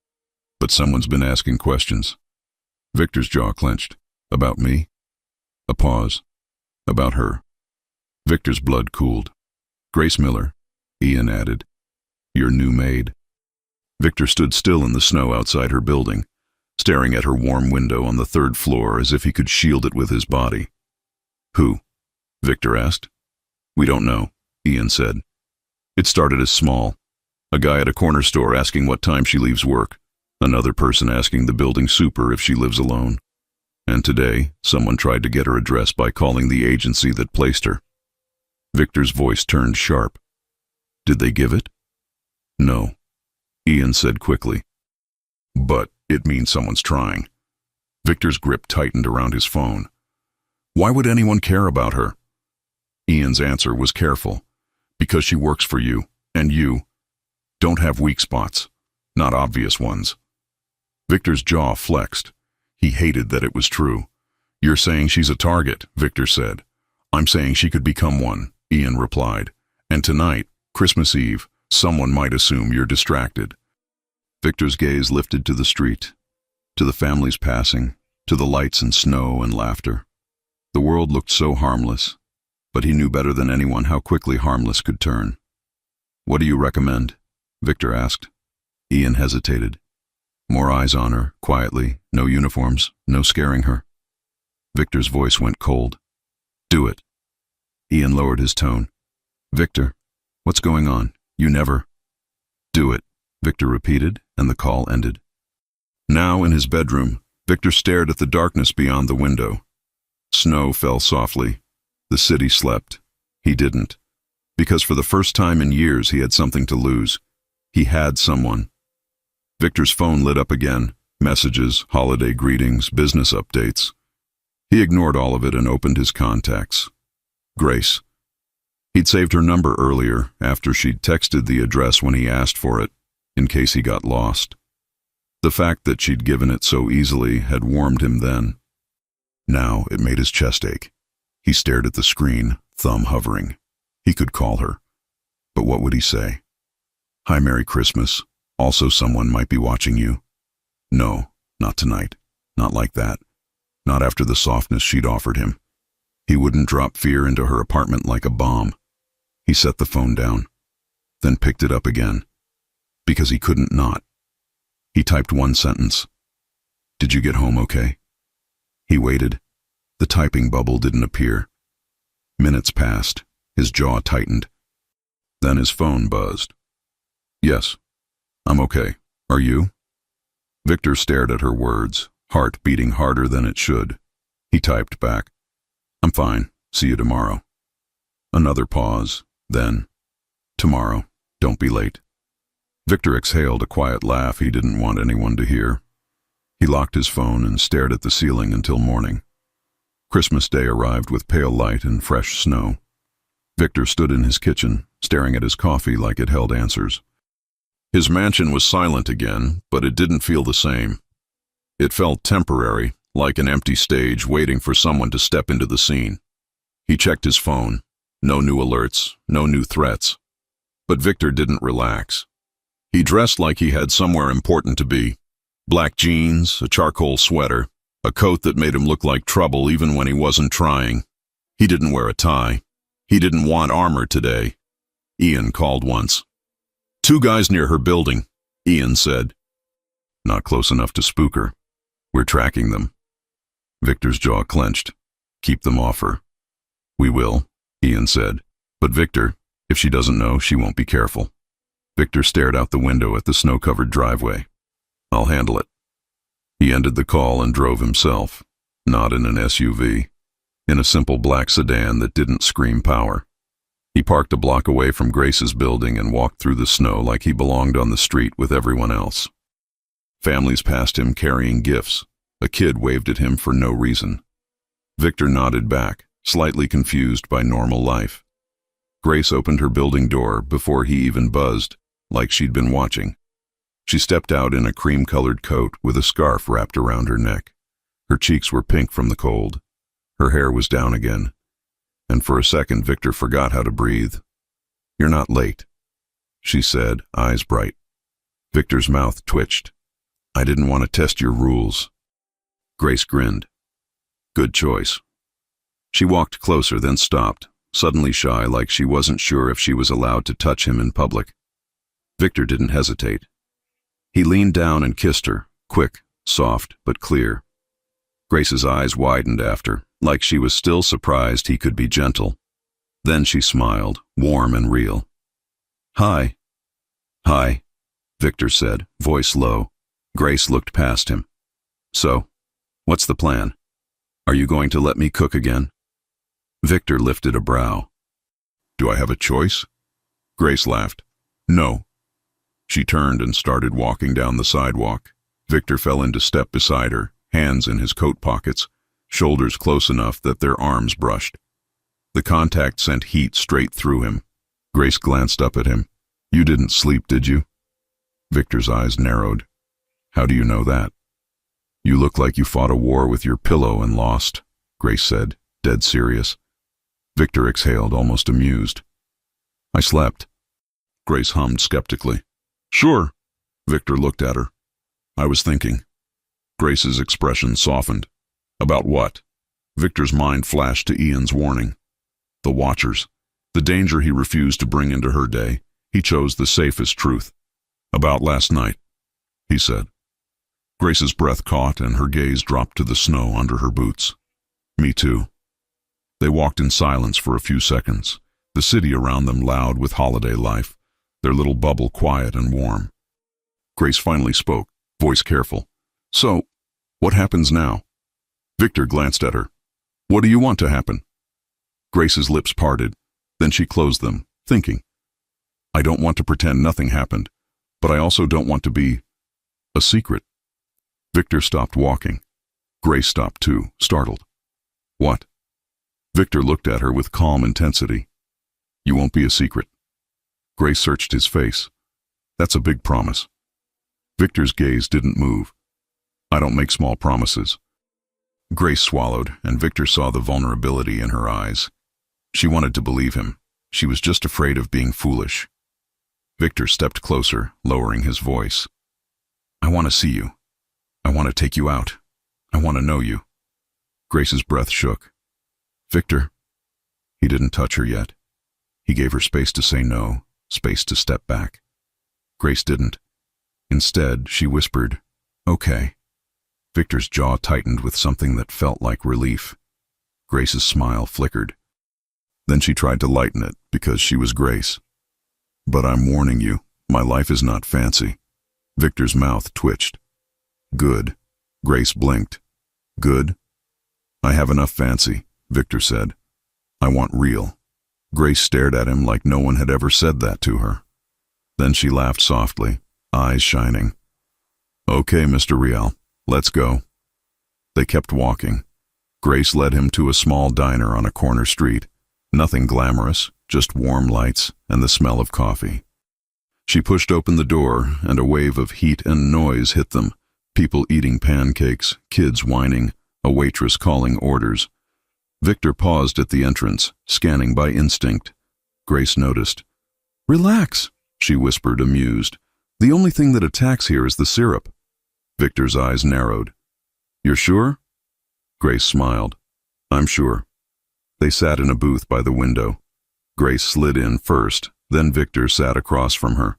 But someone's been asking questions. Victor's jaw clenched. About me? A pause. About her. Victor's blood cooled. Grace Miller, Ian added. Your new maid. Victor stood still in the snow outside her building, staring at her warm window on the third floor as if he could shield it with his body. Who? Victor asked. We don't know, Ian said. It started as small. A guy at a corner store asking what time she leaves work. Another person asking the building super if she lives alone. And today, someone tried to get her address by calling the agency that placed her. Victor's voice turned sharp. Did they give it? No, Ian said quickly. But it means someone's trying. Victor's grip tightened around his phone. Why would anyone care about her? Ian's answer was careful. Because she works for you, and you don't have weak spots, not obvious ones. Victor's jaw flexed. He hated that it was true. You're saying she's a target, Victor said. I'm saying she could become one, Ian replied. And tonight, Christmas Eve, someone might assume you're distracted. Victor's gaze lifted to the street, to the families passing, to the lights and snow and laughter. The world looked so harmless, but he knew better than anyone how quickly harmless could turn. What do you recommend? Victor asked. Ian hesitated. More eyes on her, quietly, no uniforms, no scaring her. Victor's voice went cold. Do it. Ian lowered his tone. Victor, what's going on? You never. Do it, Victor repeated, and the call ended. Now, in his bedroom, Victor stared at the darkness beyond the window. Snow fell softly. The city slept. He didn't. Because for the first time in years he had something to lose. He had someone. Victor's phone lit up again. Messages, holiday greetings, business updates. He ignored all of it and opened his contacts. Grace. He'd saved her number earlier, after she'd texted the address when he asked for it, in case he got lost. The fact that she'd given it so easily had warmed him then. Now it made his chest ache. He stared at the screen, thumb hovering. He could call her. But what would he say? Hi, Merry Christmas. Also, someone might be watching you. No, not tonight. Not like that. Not after the softness she'd offered him. He wouldn't drop fear into her apartment like a bomb. He set the phone down, then picked it up again. Because he couldn't not. He typed one sentence. Did you get home okay? He waited. The typing bubble didn't appear. Minutes passed. His jaw tightened. Then his phone buzzed. Yes, I'm okay. Are you? Victor stared at her words, heart beating harder than it should. He typed back. I'm fine. See you tomorrow. Another pause. Then, tomorrow. Don't be late. Victor exhaled a quiet laugh he didn't want anyone to hear. He locked his phone and stared at the ceiling until morning. Christmas Day arrived with pale light and fresh snow. Victor stood in his kitchen, staring at his coffee like it held answers. His mansion was silent again, but it didn't feel the same. It felt temporary, like an empty stage waiting for someone to step into the scene. He checked his phone. No new alerts, no new threats. But Victor didn't relax. He dressed like he had somewhere important to be. Black jeans, a charcoal sweater, a coat that made him look like trouble even when he wasn't trying. He didn't wear a tie. He didn't want armor today. Ian called once. 2 guys near her building, Ian said. Not close enough to spook her. We're tracking them. Victor's jaw clenched. Keep them off her. We will, Ian said. But Victor, if she doesn't know, she won't be careful. Victor stared out the window at the snow-covered driveway. I'll handle it. He ended the call and drove himself, not in an SUV, in a simple black sedan that didn't scream power. He parked a block away from Grace's building and walked through the snow like he belonged on the street with everyone else. Families passed him carrying gifts. A kid waved at him for no reason. Victor nodded back, slightly confused by normal life. Grace opened her building door before he even buzzed, like she'd been watching. She stepped out in a cream-colored coat with a scarf wrapped around her neck. Her cheeks were pink from the cold. Her hair was down again. And for a second, Victor forgot how to breathe. You're not late, she said, eyes bright. Victor's mouth twitched. I didn't want to test your rules. Grace grinned. Good choice. She walked closer, then stopped, suddenly shy, like she wasn't sure if she was allowed to touch him in public. Victor didn't hesitate. He leaned down and kissed her, quick, soft, but clear. Grace's eyes widened after, like she was still surprised he could be gentle. Then she smiled, warm and real. Hi. Hi, Victor said, voice low. Grace looked past him. So, what's the plan? Are you going to let me cook again? Victor lifted a brow. Do I have a choice? Grace laughed. No. She turned and started walking down the sidewalk. Victor fell into step beside her, hands in his coat pockets, shoulders close enough that their arms brushed. The contact sent heat straight through him. Grace glanced up at him. You didn't sleep, did you? Victor's eyes narrowed. How do you know that? You look like you fought a war with your pillow and lost, Grace said, dead serious. Victor exhaled, almost amused. I slept. Grace hummed skeptically. Sure. Victor looked at her. I was thinking. Grace's expression softened. About what? Victor's mind flashed to Ian's warning. The Watchers. The danger he refused to bring into her day. He chose the safest truth. About last night, he said. Grace's breath caught and her gaze dropped to the snow under her boots. Me too. They walked in silence for a few seconds, the city around them loud with holiday life, their little bubble quiet and warm. Grace finally spoke, voice careful. So, what happens now? Victor glanced at her. What do you want to happen? Grace's lips parted. Then she closed them, thinking. I don't want to pretend nothing happened, but I also don't want to be a secret. Victor stopped walking. Grace stopped too, startled. What? Victor looked at her with calm intensity. You won't be a secret. Grace searched his face. That's a big promise. Victor's gaze didn't move. I don't make small promises. Grace swallowed, and Victor saw the vulnerability in her eyes. She wanted to believe him. She was just afraid of being foolish. Victor stepped closer, lowering his voice. I want to see you. I want to take you out. I want to know you. Grace's breath shook. Victor. He didn't touch her yet. He gave her space to say no, space to step back. Grace didn't. Instead, she whispered, Okay. Victor's jaw tightened with something that felt like relief. Grace's smile flickered. Then she tried to lighten it because she was Grace. But I'm warning you, my life is not fancy. Victor's mouth twitched. Good. Grace blinked. Good? I have enough fancy, Victor said. I want real. Grace stared at him like no one had ever said that to her. Then she laughed softly, eyes shining. Okay, Mr. Riel, let's go. They kept walking. Grace led him to a small diner on a corner street. Nothing glamorous, just warm lights and the smell of coffee. She pushed open the door, and a wave of heat and noise hit them. People eating pancakes, kids whining, a waitress calling orders. Victor paused at the entrance, scanning by instinct. Grace noticed. Relax, she whispered, amused. The only thing that attacks here is the syrup. Victor's eyes narrowed. You're sure? Grace smiled. I'm sure. They sat in a booth by the window. Grace slid in first, then Victor sat across from her.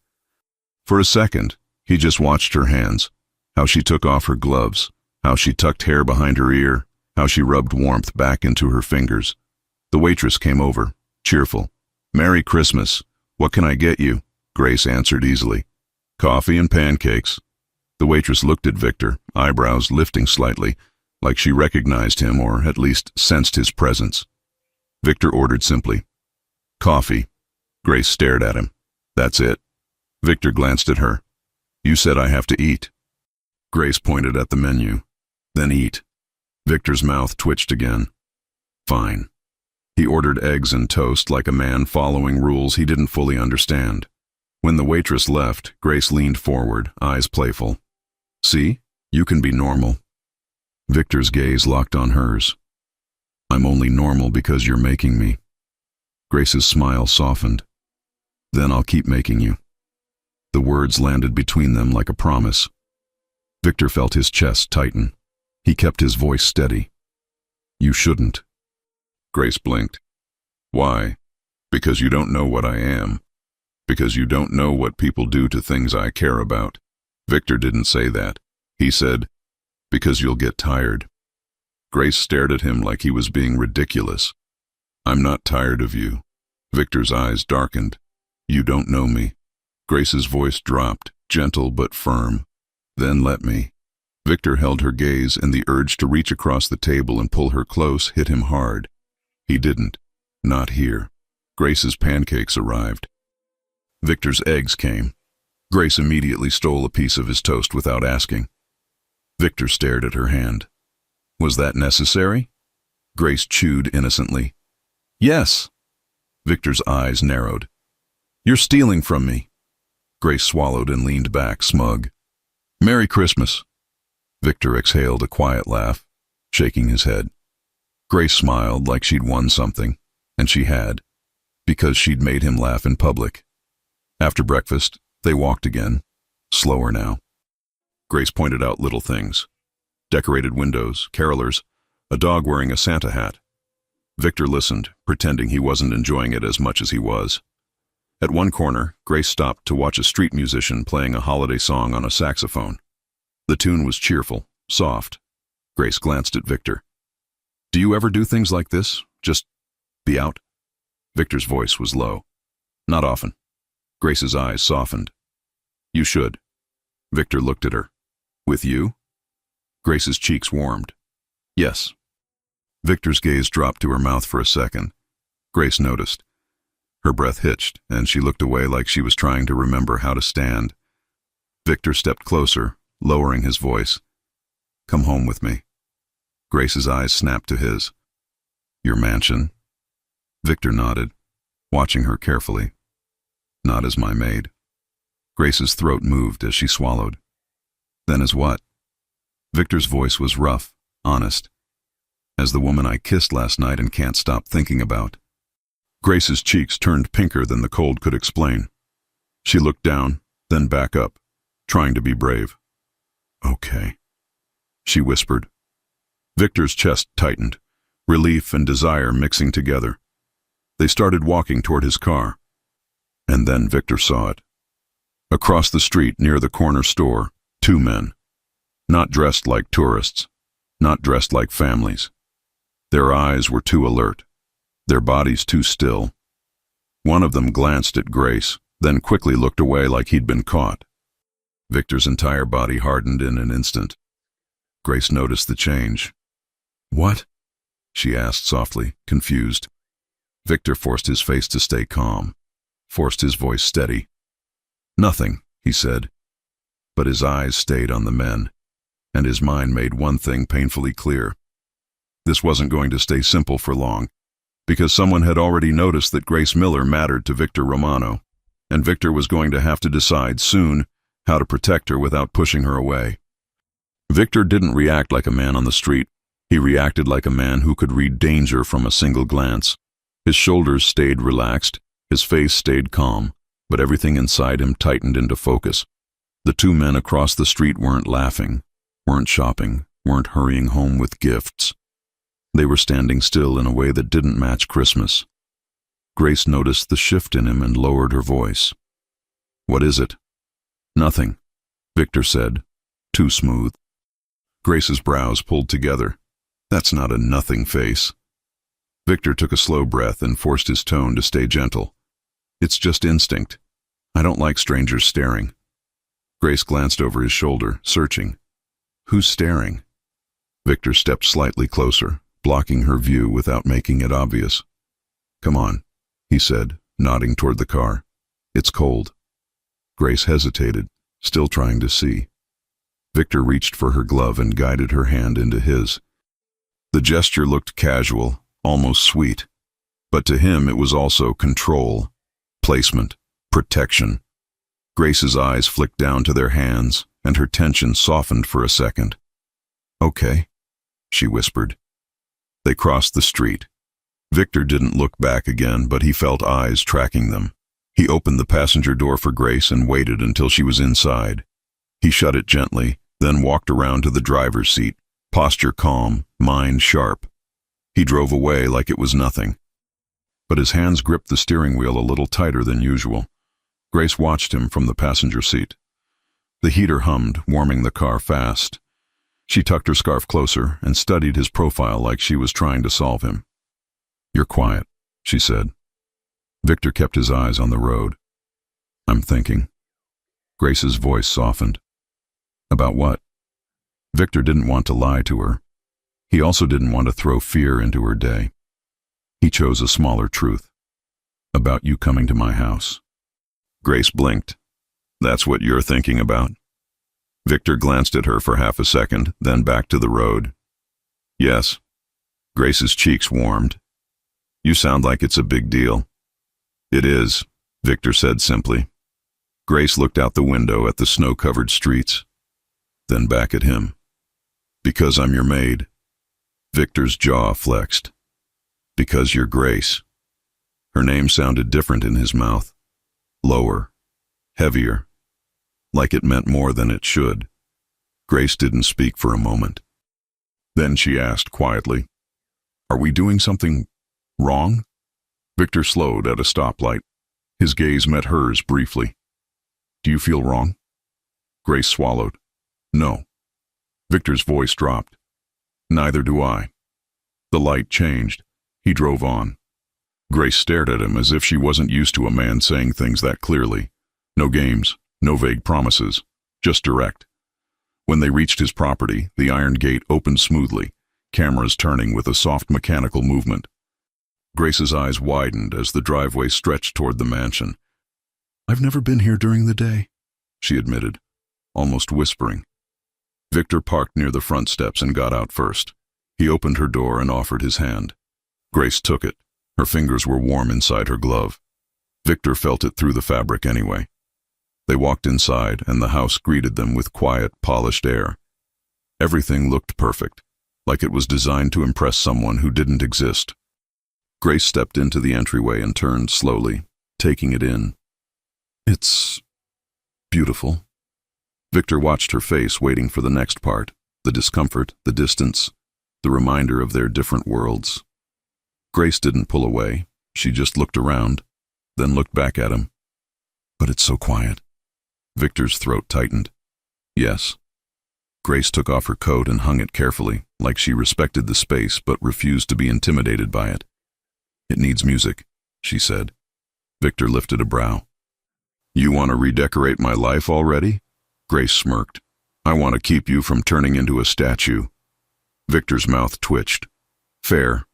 For a second, he just watched her hands, how she took off her gloves, how she tucked hair behind her ear, how she rubbed warmth back into her fingers. The waitress came over, cheerful. Merry Christmas. What can I get you? Grace answered easily. Coffee and pancakes. The waitress looked at Victor, eyebrows lifting slightly, like she recognized him or at least sensed his presence. Victor ordered simply. Coffee. Grace stared at him. That's it. Victor glanced at her. You said I have to eat. Grace pointed at the menu. Then eat. Victor's mouth twitched again. Fine. He ordered eggs and toast like a man following rules he didn't fully understand. When the waitress left, Grace leaned forward, eyes playful. See? You can be normal. Victor's gaze locked on hers. I'm only normal because you're making me. Grace's smile softened. Then I'll keep making you. The words landed between them like a promise. Victor felt his chest tighten. He kept his voice steady. You shouldn't. Grace blinked. Why? Because you don't know what I am. Because you don't know what people do to things I care about. Victor didn't say that. He said, because you'll get tired. Grace stared at him like he was being ridiculous. I'm not tired of you. Victor's eyes darkened. You don't know me. Grace's voice dropped, gentle but firm. Then let me. Victor held her gaze, and the urge to reach across the table and pull her close hit him hard. He didn't. Not here. Grace's pancakes arrived. Victor's eggs came. Grace immediately stole a piece of his toast without asking. Victor stared at her hand. Was that necessary? Grace chewed innocently. Yes. Victor's eyes narrowed. You're stealing from me. Grace swallowed and leaned back, smug. Merry Christmas. Victor exhaled a quiet laugh, shaking his head. Grace smiled like she'd won something, and she had, because she'd made him laugh in public. After breakfast, they walked again, slower now. Grace pointed out little things. Decorated windows, carolers, a dog wearing a Santa hat. Victor listened, pretending he wasn't enjoying it as much as he was. At one corner, Grace stopped to watch a street musician playing a holiday song on a saxophone. The tune was cheerful, soft. Grace glanced at Victor. Do you ever do things like this? Just be out? Victor's voice was low. Not often. Grace's eyes softened. You should. Victor looked at her. With you? Grace's cheeks warmed. Yes. Victor's gaze dropped to her mouth for a second. Grace noticed. Her breath hitched, and she looked away like she was trying to remember how to stand. Victor stepped closer, lowering his voice. Come home with me. Grace's eyes snapped to his. Your mansion? Victor nodded, watching her carefully. Not as my maid. Grace's throat moved as she swallowed. Then as what? Victor's voice was rough, honest. As the woman I kissed last night and can't stop thinking about. Grace's cheeks turned pinker than the cold could explain. She looked down, then back up, trying to be brave. Okay, she whispered. Victor's chest tightened, relief and desire mixing together. They started walking toward his car. And then Victor saw it. Across the street near the corner store, two men. Not dressed like tourists, not dressed like families. Their eyes were too alert, their bodies too still. One of them glanced at Grace, then quickly looked away like he'd been caught. Victor's entire body hardened in an instant. Grace noticed the change. What? She asked softly, confused. Victor forced his face to stay calm, forced his voice steady. Nothing, he said. But his eyes stayed on the men, and his mind made one thing painfully clear. This wasn't going to stay simple for long, because someone had already noticed that Grace Miller mattered to Victor Romano, and Victor was going to have to decide soon how to protect her without pushing her away. Victor didn't react like a man on the street. He reacted like a man who could read danger from a single glance. His shoulders stayed relaxed, his face stayed calm, but everything inside him tightened into focus. The two men across the street weren't laughing, weren't shopping, weren't hurrying home with gifts. They were standing still in a way that didn't match Christmas. Grace noticed the shift in him and lowered her voice. What is it? Nothing, Victor said, too smooth. Grace's brows pulled together. That's not a nothing face. Victor took a slow breath and forced his tone to stay gentle. It's just instinct. I don't like strangers staring. Grace glanced over his shoulder, searching. Who's staring? Victor stepped slightly closer, blocking her view without making it obvious. Come on, he said, nodding toward the car. It's cold. Grace hesitated, still trying to see. Victor reached for her glove and guided her hand into his. The gesture looked casual, almost sweet, but to him it was also control, placement, protection. Grace's eyes flicked down to their hands, and her tension softened for a second. Okay, she whispered. They crossed the street. Victor didn't look back again, but he felt eyes tracking them. He opened the passenger door for Grace and waited until she was inside. He shut it gently, then walked around to the driver's seat, posture calm, mind sharp. He drove away like it was nothing. But his hands gripped the steering wheel a little tighter than usual. Grace watched him from the passenger seat. The heater hummed, warming the car fast. She tucked her scarf closer and studied his profile like she was trying to solve him. You're quiet, she said. Victor kept his eyes on the road. I'm thinking. Grace's voice softened. About what? Victor didn't want to lie to her. He also didn't want to throw fear into her day. He chose a smaller truth. About you coming to my house. Grace blinked. That's what you're thinking about? Victor glanced at her for half a second, then back to the road. Yes. Grace's cheeks warmed. You sound like it's a big deal. It is, Victor said simply. Grace looked out the window at the snow-covered streets, then back at him. Because I'm your maid. Victor's jaw flexed. Because you're Grace. Her name sounded different in his mouth. Lower. Heavier. Like it meant more than it should. Grace didn't speak for a moment. Then she asked quietly, Are we doing something wrong? Victor slowed at a stoplight. His gaze met hers briefly. Do you feel wrong? Grace swallowed. No. Victor's voice dropped. Neither do I. The light changed. He drove on. Grace stared at him as if she wasn't used to a man saying things that clearly. No games, no vague promises. just direct. When they reached his property, the iron gate opened smoothly, cameras turning with a soft mechanical movement. Grace's eyes widened as the driveway stretched toward the mansion. "I've never been here during the day," she admitted, almost whispering. Victor parked near the front steps and got out first. He opened her door and offered his hand. Grace took it. Her fingers were warm inside her glove. Victor felt it through the fabric anyway. They walked inside, and the house greeted them with quiet, polished air. Everything looked perfect, like it was designed to impress someone who didn't exist. Grace stepped into the entryway and turned slowly, taking it in. "It's beautiful." Victor watched her face, waiting for the next part, the discomfort, the distance, the reminder of their different worlds. Grace didn't pull away. She just looked around, then looked back at him. "But it's so quiet." Victor's throat tightened. "Yes." Grace took off her coat and hung it carefully, like she respected the space but refused to be intimidated by it. "It needs music," she said. Victor lifted a brow. "You want to redecorate my life already?" Grace smirked. "I want to keep you from turning into a statue." Victor's mouth twitched. "Fair."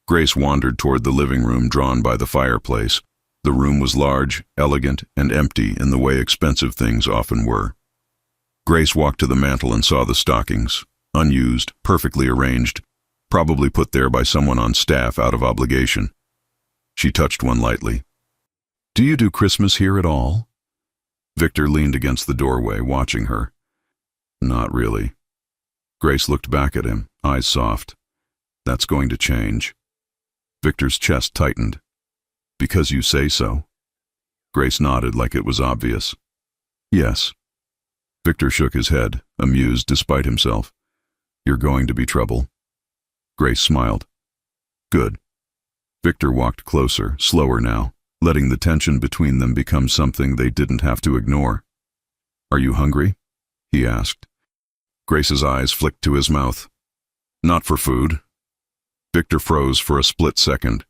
Grace wandered toward the living room drawn by the fireplace. The room was large, elegant, and empty in the way expensive things often were. Grace walked to the mantel and saw the stockings, unused, perfectly arranged, probably put there by someone on staff out of obligation. She touched one lightly. "Do you do Christmas here at all?" Victor leaned against the doorway, watching her. "Not really." Grace looked back at him, eyes soft. "That's going to change." Victor's chest tightened. "Because you say so?" Grace nodded like it was obvious. "Yes." Victor shook his head, amused despite himself. "You're going to be trouble." Grace smiled. "Good." Victor walked closer, slower now, letting the tension between them become something they didn't have to ignore. "Are you hungry?" he asked. Grace's eyes flicked to his mouth. "Not for food." Victor froze for a split second.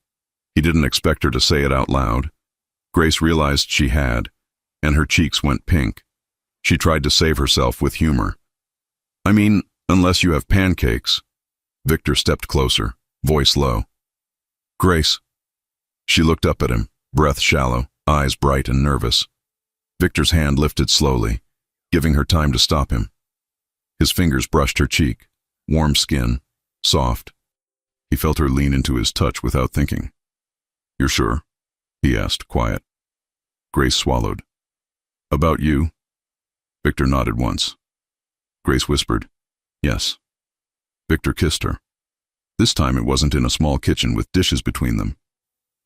He didn't expect her to say it out loud. Grace realized she had, and her cheeks went pink. She tried to save herself with humor. "I mean, unless you have pancakes." Victor stepped closer, voice low. "Grace." She looked up at him, breath shallow, eyes bright and nervous. Victor's hand lifted slowly, giving her time to stop him. His fingers brushed her cheek, warm skin, soft. He felt her lean into his touch without thinking. "You're sure?" he asked, quiet. Grace swallowed. "About you?" Victor nodded once. Grace whispered, "Yes." Victor kissed her. This time it wasn't in a small kitchen with dishes between them.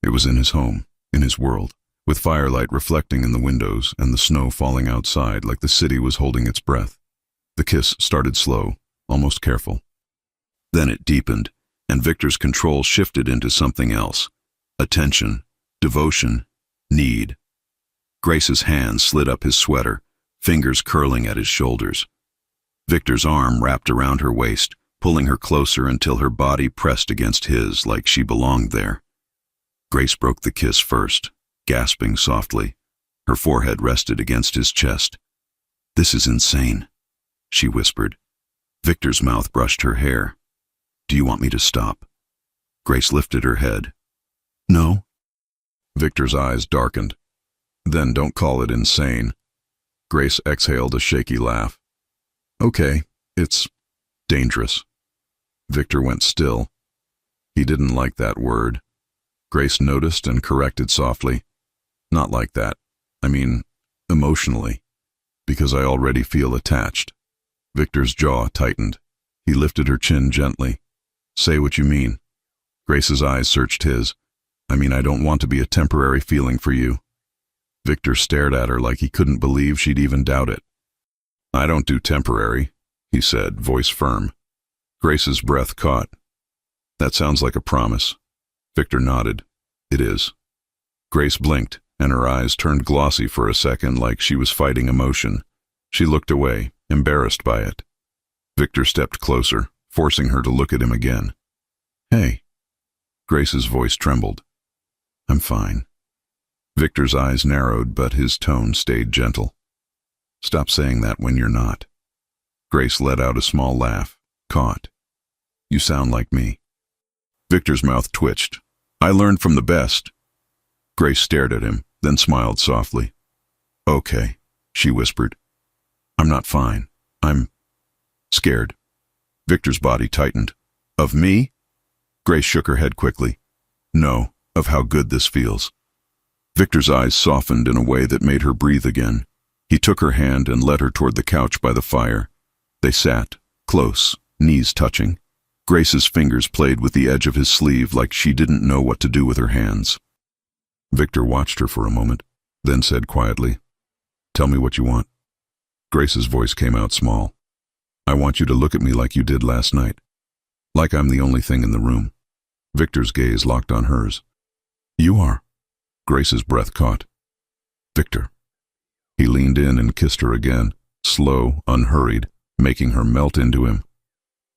It was in his home, in his world, with firelight reflecting in the windows and the snow falling outside like the city was holding its breath. The kiss started slow, almost careful. Then it deepened, and Victor's control shifted into something else. Attention, devotion, need. Grace's hand slid up his sweater, fingers curling at his shoulders. Victor's arm wrapped around her waist, pulling her closer until her body pressed against his like she belonged there. Grace broke the kiss first, gasping softly. Her forehead rested against his chest. "This is insane," she whispered. Victor's mouth brushed her hair. "Do you want me to stop?" Grace lifted her head. "No." Victor's eyes darkened. "Then don't call it insane." Grace exhaled a shaky laugh. "Okay, it's dangerous." Victor went still. He didn't like that word. Grace noticed and corrected softly. "Not like that. I mean, emotionally. Because I already feel attached." Victor's jaw tightened. He lifted her chin gently. "Say what you mean." Grace's eyes searched his. "I mean, I don't want to be a temporary feeling for you." Victor stared at her like he couldn't believe she'd even doubt it. "I don't do temporary," he said, voice firm. Grace's breath caught. "That sounds like a promise." Victor nodded. "It is." Grace blinked, and her eyes turned glossy for a second like she was fighting emotion. She looked away, embarrassed by it. Victor stepped closer, forcing her to look at him again. "Hey." Grace's voice trembled. "I'm fine." Victor's eyes narrowed, but his tone stayed gentle. Stop saying that when you're not. Grace let out a small laugh. Caught. You sound like me. Victor's mouth twitched. I learned from the best. Grace stared at him, then smiled softly. Okay, she whispered. I'm not fine. I'm scared. Victor's body tightened. Of me? Grace shook her head quickly. No, of how good this feels. Victor's eyes softened in a way that made her breathe again. He took her hand and led her toward the couch by the fire. They sat, close, knees touching. Grace's fingers played with the edge of his sleeve like she didn't know what to do with her hands. Victor watched her for a moment, then said quietly, Tell me what you want. Grace's voice came out small. I want you to look at me like you did last night. Like I'm the only thing in the room. Victor's gaze locked on hers. You are. Grace's breath caught. Victor. He leaned in and kissed her again, slow, unhurried, making her melt into him.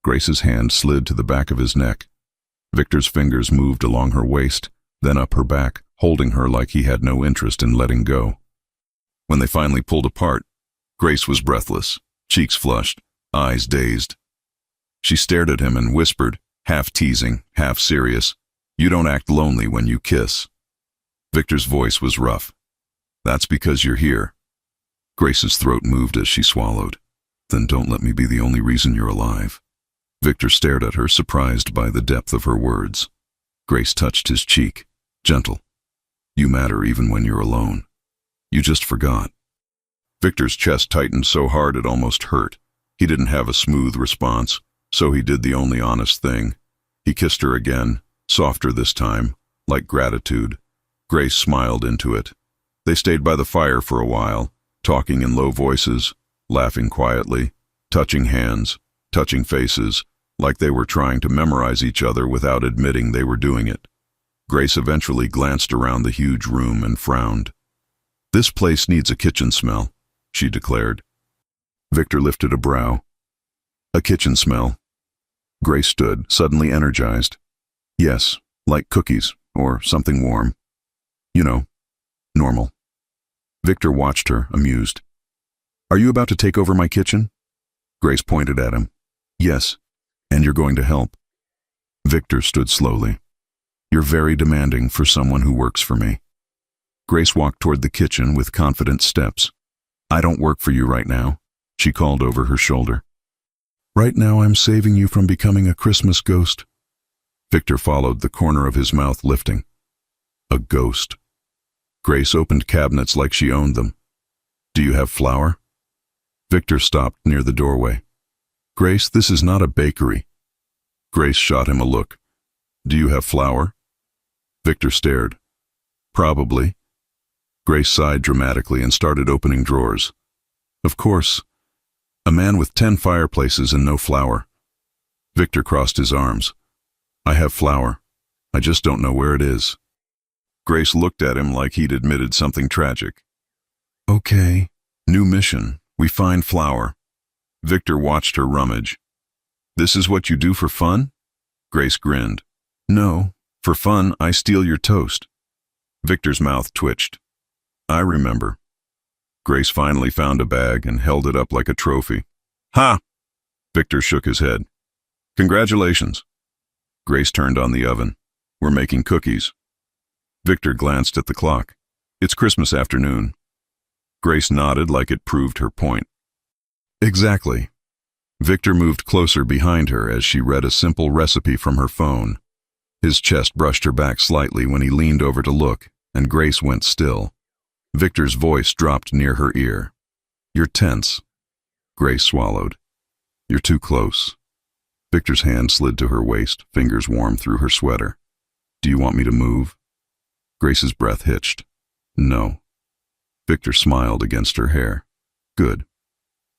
Grace's hand slid to the back of his neck. Victor's fingers moved along her waist, then up her back, holding her like he had no interest in letting go. When they finally pulled apart, Grace was breathless, cheeks flushed, eyes dazed. She stared at him and whispered, half teasing, half serious, You don't act lonely when you kiss. Victor's voice was rough. That's because you're here. Grace's throat moved as she swallowed. Then don't let me be the only reason you're alive. Victor stared at her, surprised by the depth of her words. Grace touched his cheek, gentle. You matter even when you're alone. You just forgot. Victor's chest tightened so hard it almost hurt. He didn't have a smooth response, so he did the only honest thing. He kissed her again, softer this time, like gratitude. Grace smiled into it. They stayed by the fire for a while, talking in low voices, laughing quietly, touching hands, touching faces, like they were trying to memorize each other without admitting they were doing it. Grace eventually glanced around the huge room and frowned. This place needs a kitchen smell, she declared. Victor lifted a brow. A kitchen smell. Grace stood, suddenly energized. Yes, like cookies, or something warm. You know, normal. Victor watched her, amused. Are you about to take over my kitchen? Grace pointed at him. Yes, and you're going to help. Victor stood slowly. You're very demanding for someone who works for me. Grace walked toward the kitchen with confident steps. I don't work for you right now, she called over her shoulder. Right now I'm saving you from becoming a Christmas ghost. Victor followed, the corner of his mouth lifting. A ghost. Grace opened cabinets like she owned them. Do you have flour? Victor stopped near the doorway. Grace, this is not a bakery. Grace shot him a look. Do you have flour? Victor stared. Probably. Grace sighed dramatically and started opening drawers. Of course. A man with 10 fireplaces and no flour. Victor crossed his arms. I have flour. I just don't know where it is. Grace looked at him like he'd admitted something tragic. Okay. New mission. We find flour. Victor watched her rummage. This is what you do for fun? Grace grinned. No, for fun I steal your toast. Victor's mouth twitched. I remember. Grace finally found a bag and held it up like a trophy. Ha! Victor shook his head. Congratulations. Grace turned on the oven. We're making cookies. Victor glanced at the clock. It's Christmas afternoon. Grace nodded like it proved her point. Exactly. Victor moved closer behind her as she read a simple recipe from her phone. His chest brushed her back slightly when he leaned over to look, and Grace went still. Victor's voice dropped near her ear. You're tense. Grace swallowed. You're too close. Victor's hand slid to her waist, fingers warm through her sweater. Do you want me to move? Grace's breath hitched. No. Victor smiled against her hair. Good.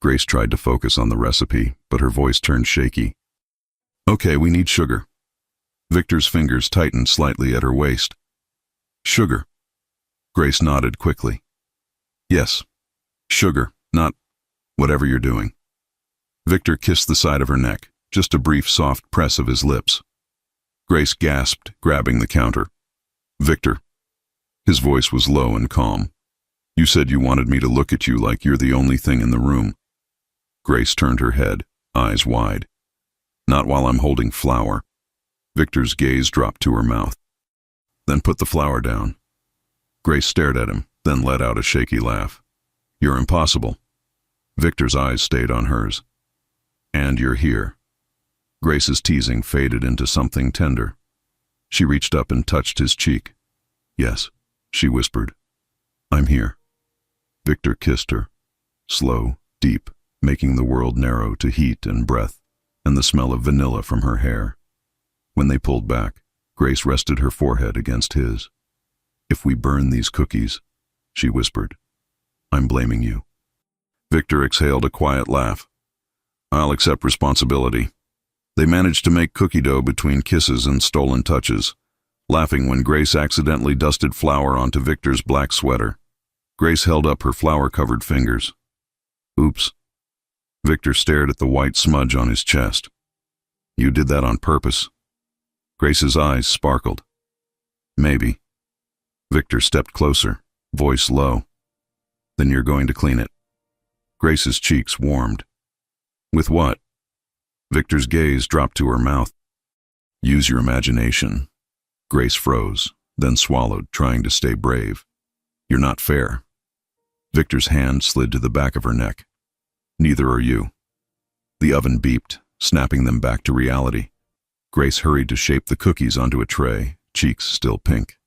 Grace tried to focus on the recipe, but her voice turned shaky. Okay, we need sugar. Victor's fingers tightened slightly at her waist. Sugar. Grace nodded quickly. Yes, sugar, not whatever you're doing. Victor kissed the side of her neck, just a brief soft press of his lips. Grace gasped, grabbing the counter. Victor. His voice was low and calm. You said you wanted me to look at you like you're the only thing in the room. Grace turned her head, eyes wide. Not while I'm holding flour. Victor's gaze dropped to her mouth. Then put the flour down. Grace stared at him, then let out a shaky laugh. You're impossible. Victor's eyes stayed on hers. And you're here. Grace's teasing faded into something tender. She reached up and touched his cheek. Yes, she whispered. I'm here. Victor kissed her. Slow, deep, making the world narrow to heat and breath, and the smell of vanilla from her hair. When they pulled back, Grace rested her forehead against his. If we burn these cookies, she whispered, I'm blaming you. Victor exhaled a quiet laugh. I'll accept responsibility. They managed to make cookie dough between kisses and stolen touches, laughing when Grace accidentally dusted flour onto Victor's black sweater. Grace held up her flour-covered fingers. Oops. Victor stared at the white smudge on his chest. You did that on purpose. Grace's eyes sparkled. Maybe. Victor stepped closer, voice low. Then you're going to clean it. Grace's cheeks warmed. With what? Victor's gaze dropped to her mouth. Use your imagination. Grace froze, then swallowed, trying to stay brave. You're not fair. Victor's hand slid to the back of her neck. Neither are you. The oven beeped, snapping them back to reality. Grace hurried to shape the cookies onto a tray, cheeks still pink.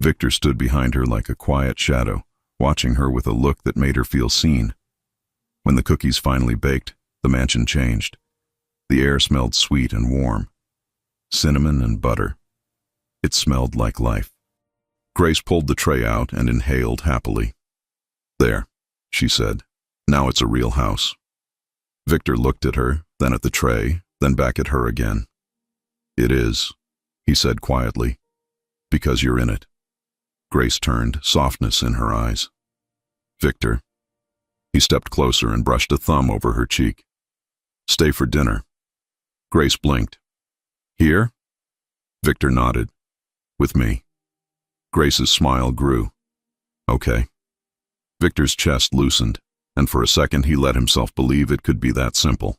Victor stood behind her like a quiet shadow, watching her with a look that made her feel seen. When the cookies finally baked, the mansion changed. The air smelled sweet and warm. Cinnamon and butter. It smelled like life. Grace pulled the tray out and inhaled happily. There, she said. Now it's a real house. Victor looked at her, then at the tray, then back at her again. It is, he said quietly, because you're in it. Grace turned, softness in her eyes. Victor. He stepped closer and brushed a thumb over her cheek. Stay for dinner. Grace blinked. Here? Victor nodded. With me. Grace's smile grew. Okay. Victor's chest loosened, and for a second he let himself believe it could be that simple.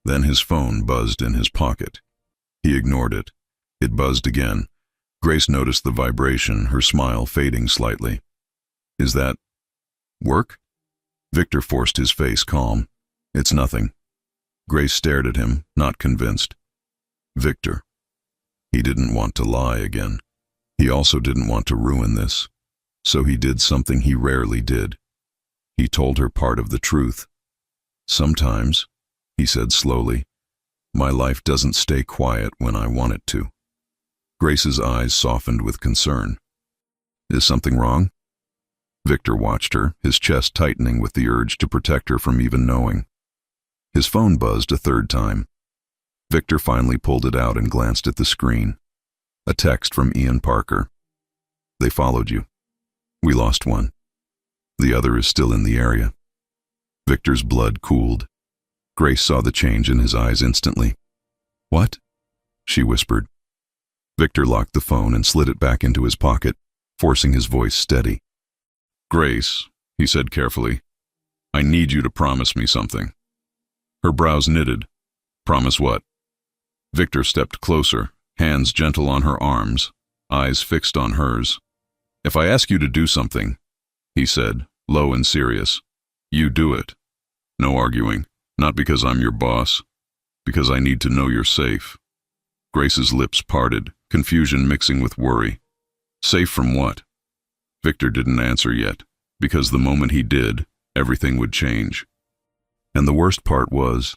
Then his phone buzzed in his pocket. He ignored it. It buzzed again. Grace noticed the vibration, her smile fading slightly. Is that work? Victor forced his face calm. It's nothing. Grace stared at him, not convinced. Victor. He didn't want to lie again. He also didn't want to ruin this. So he did something he rarely did. He told her part of the truth. Sometimes, he said slowly, my life doesn't stay quiet when I want it to. Grace's eyes softened with concern. Is something wrong? Victor watched her, his chest tightening with the urge to protect her from even knowing. His phone buzzed a third time. Victor finally pulled it out and glanced at the screen. A text from Ian Parker. They followed you. We lost one. The other is still in the area. Victor's blood cooled. Grace saw the change in his eyes instantly. What? She whispered. Victor locked the phone and slid it back into his pocket, forcing his voice steady. Grace, he said carefully, I need you to promise me something. Her brows knitted. Promise what? Victor stepped closer, hands gentle on her arms, eyes fixed on hers. If I ask you to do something, he said, low and serious, you do it. No arguing, not because I'm your boss, because I need to know you're safe. Grace's lips parted, confusion mixing with worry. Safe from what? Victor didn't answer yet, because the moment he did, everything would change. And the worst part was,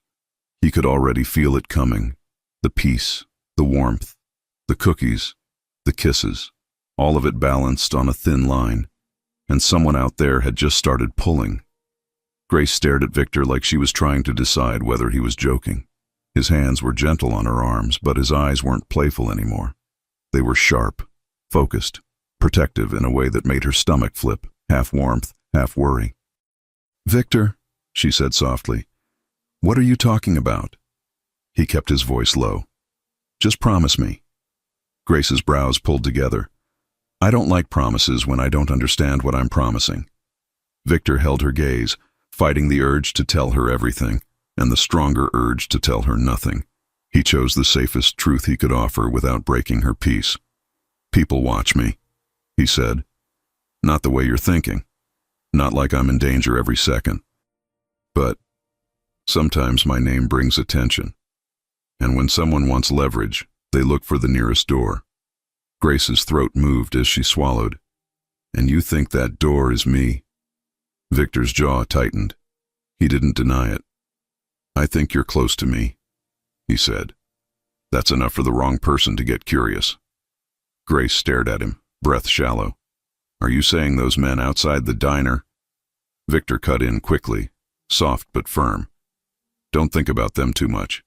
he could already feel it coming. The peace, the warmth, the cookies, the kisses, all of it balanced on a thin line. And someone out there had just started pulling. Grace stared at Victor like she was trying to decide whether he was joking. His hands were gentle on her arms, but his eyes weren't playful anymore. They were sharp, focused, protective in a way that made her stomach flip, half warmth, half worry. Victor, she said softly, what are you talking about? He kept his voice low. Just promise me. Grace's brows pulled together. I don't like promises when I don't understand what I'm promising. Victor held her gaze, fighting the urge to tell her everything, and the stronger urge to tell her nothing. He chose the safest truth he could offer without breaking her peace. People watch me, he said. Not the way you're thinking. Not like I'm in danger every second. But sometimes my name brings attention. And when someone wants leverage, they look for the nearest door. Grace's throat moved as she swallowed. And you think that door is me? Victor's jaw tightened. He didn't deny it. I think you're close to me, he said. That's enough for the wrong person to get curious. Grace stared at him, breath shallow. Are you saying those men outside the diner? Victor cut in quickly, soft but firm. Don't think about them too much.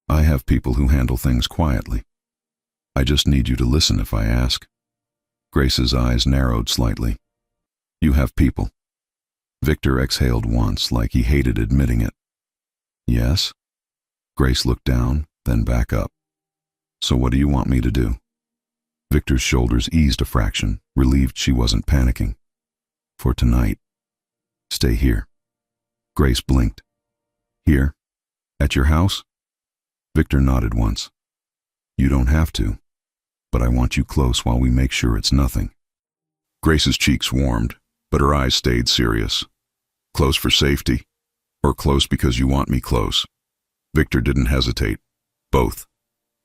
I have people who handle things quietly. I just need you to listen if I ask. Grace's eyes narrowed slightly. You have people. Victor exhaled once, like he hated admitting it. Yes? Grace looked down, then back up. So what do you want me to do? Victor's shoulders eased a fraction, relieved she wasn't panicking. For tonight. Stay here. Grace blinked. Here? At your house? Victor nodded once. You don't have to, but I want you close while we make sure it's nothing. Grace's cheeks warmed, but her eyes stayed serious. Close for safety, or close because you want me close? Victor didn't hesitate. Both.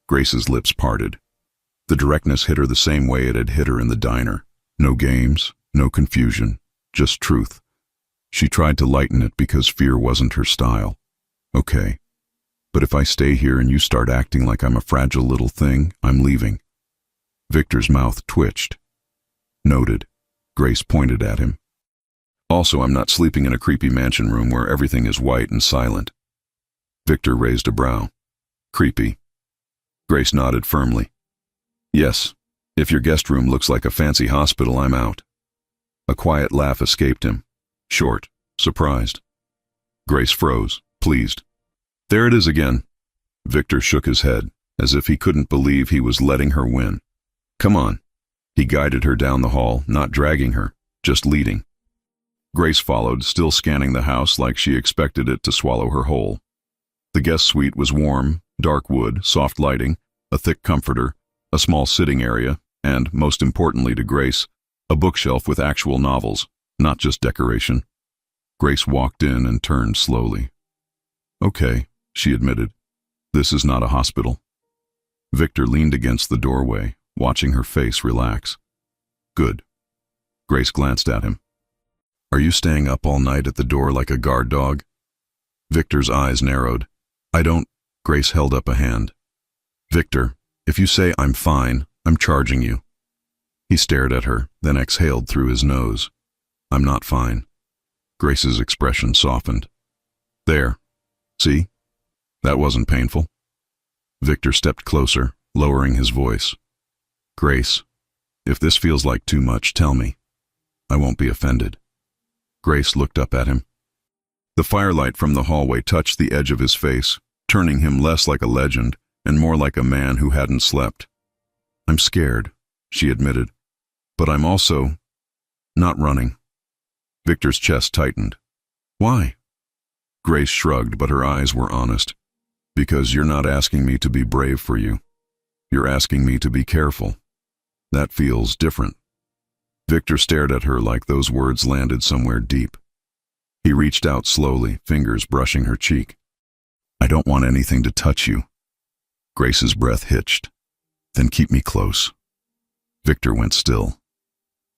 Grace's lips parted. The directness hit her the same way it had hit her in the diner. No games, no confusion, just truth. She tried to lighten it because fear wasn't her style. Okay. But if I stay here and you start acting like I'm a fragile little thing, I'm leaving. Victor's mouth twitched. Noted. Grace pointed at him. Also, I'm not sleeping in a creepy mansion room where everything is white and silent. Victor raised a brow. Creepy. Grace nodded firmly. Yes, if your guest room looks like a fancy hospital, I'm out. A quiet laugh escaped him. Short, surprised. Grace froze, pleased. There it is again. Victor shook his head, as if he couldn't believe he was letting her win. Come on. He guided her down the hall, not dragging her, just leading. Grace followed, still scanning the house like she expected it to swallow her whole. The guest suite was warm, dark wood, soft lighting, a thick comforter, a small sitting area, and, most importantly to Grace, a bookshelf with actual novels, not just decoration. Grace walked in and turned slowly. Okay, she admitted. This is not a hospital. Victor leaned against the doorway, watching her face relax. Good. Grace glanced at him. Are you staying up all night at the door like a guard dog? Victor's eyes narrowed. I don't. Grace held up a hand. Victor, if you say I'm fine, I'm charging you. He stared at her, then exhaled through his nose. I'm not fine. Grace's expression softened. There. See? That wasn't painful. Victor stepped closer, lowering his voice. Grace, if this feels like too much, tell me. I won't be offended. Grace looked up at him. The firelight from the hallway touched the edge of his face, turning him less like a legend and more like a man who hadn't slept. I'm scared, she admitted, but I'm also not running. Victor's chest tightened. Why? Grace shrugged, but her eyes were honest. Because you're not asking me to be brave for you. You're asking me to be careful. That feels different. Victor stared at her like those words landed somewhere deep. He reached out slowly, fingers brushing her cheek. I don't want anything to touch you. Grace's breath hitched. Then keep me close. Victor went still.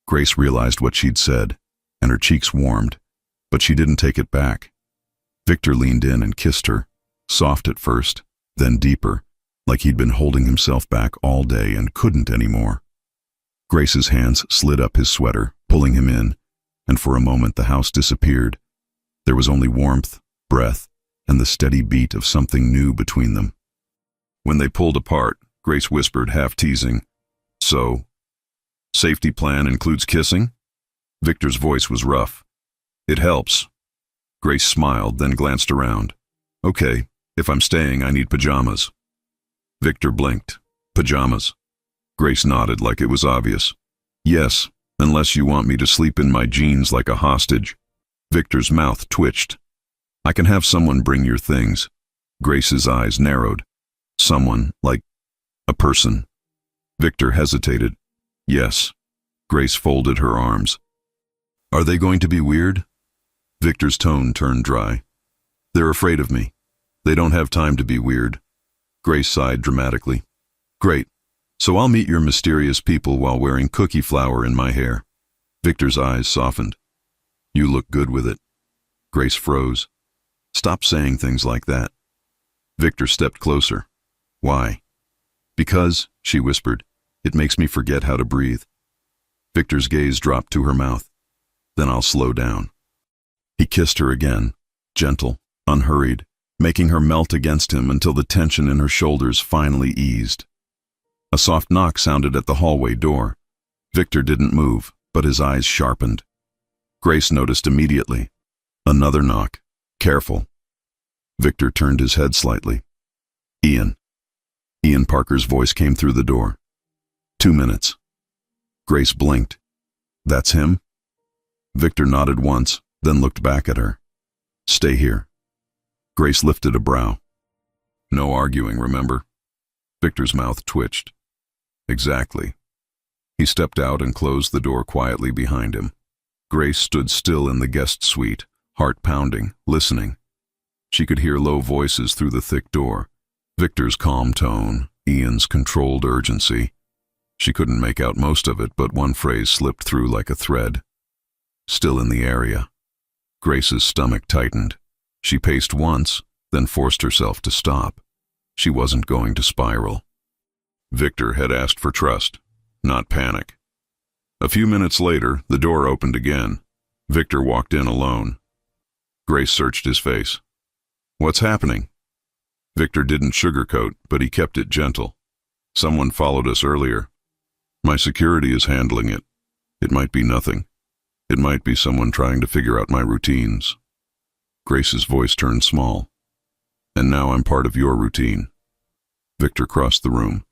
Grace realized what she'd said, and her cheeks warmed, but she didn't take it back. Victor leaned in and kissed her, soft at first, then deeper, like he'd been holding himself back all day and couldn't anymore. Grace's hands slid up his sweater, pulling him in, and for a moment the house disappeared. There was only warmth, breath, and the steady beat of something new between them. When they pulled apart, Grace whispered, half teasing, So, safety plan includes kissing? Victor's voice was rough. It helps. Grace smiled, then glanced around. Okay, if I'm staying, I need pajamas. Victor blinked. Pajamas. Grace nodded like it was obvious. Yes, unless you want me to sleep in my jeans like a hostage. Victor's mouth twitched. I can have someone bring your things. Grace's eyes narrowed. Someone, like a person. Victor hesitated. Yes. Grace folded her arms. Are they going to be weird? Victor's tone turned dry. They're afraid of me. They don't have time to be weird. Grace sighed dramatically. Great. So I'll meet your mysterious people while wearing cookie flour in my hair. Victor's eyes softened. You look good with it. Grace froze. Stop saying things like that. Victor stepped closer. Why? Because, she whispered, it makes me forget how to breathe. Victor's gaze dropped to her mouth. Then I'll slow down. He kissed her again, gentle, unhurried, making her melt against him until the tension in her shoulders finally eased. A soft knock sounded at the hallway door. Victor didn't move, but his eyes sharpened. Grace noticed immediately. Another knock. Careful. Victor turned his head slightly. Ian. Ian Parker's voice came through the door. 2 minutes. Grace blinked. That's him? Victor nodded once, then looked back at her. Stay here. Grace lifted a brow. No arguing, remember? Victor's mouth twitched. Exactly. He stepped out and closed the door quietly behind him. Grace stood still in the guest suite, heart pounding, listening. She could hear low voices through the thick door. Victor's calm tone, Ian's controlled urgency. She couldn't make out most of it, but one phrase slipped through like a thread. Still in the area. Grace's stomach tightened. She paced once, then forced herself to stop. She wasn't going to spiral. Victor had asked for trust, not panic. A few minutes later, the door opened again. Victor walked in alone. Grace searched his face. What's happening? Victor didn't sugarcoat, but he kept it gentle. Someone followed us earlier. My security is handling it. It might be nothing. It might be someone trying to figure out my routines. Grace's voice turned small. And now I'm part of your routine. Victor crossed the room,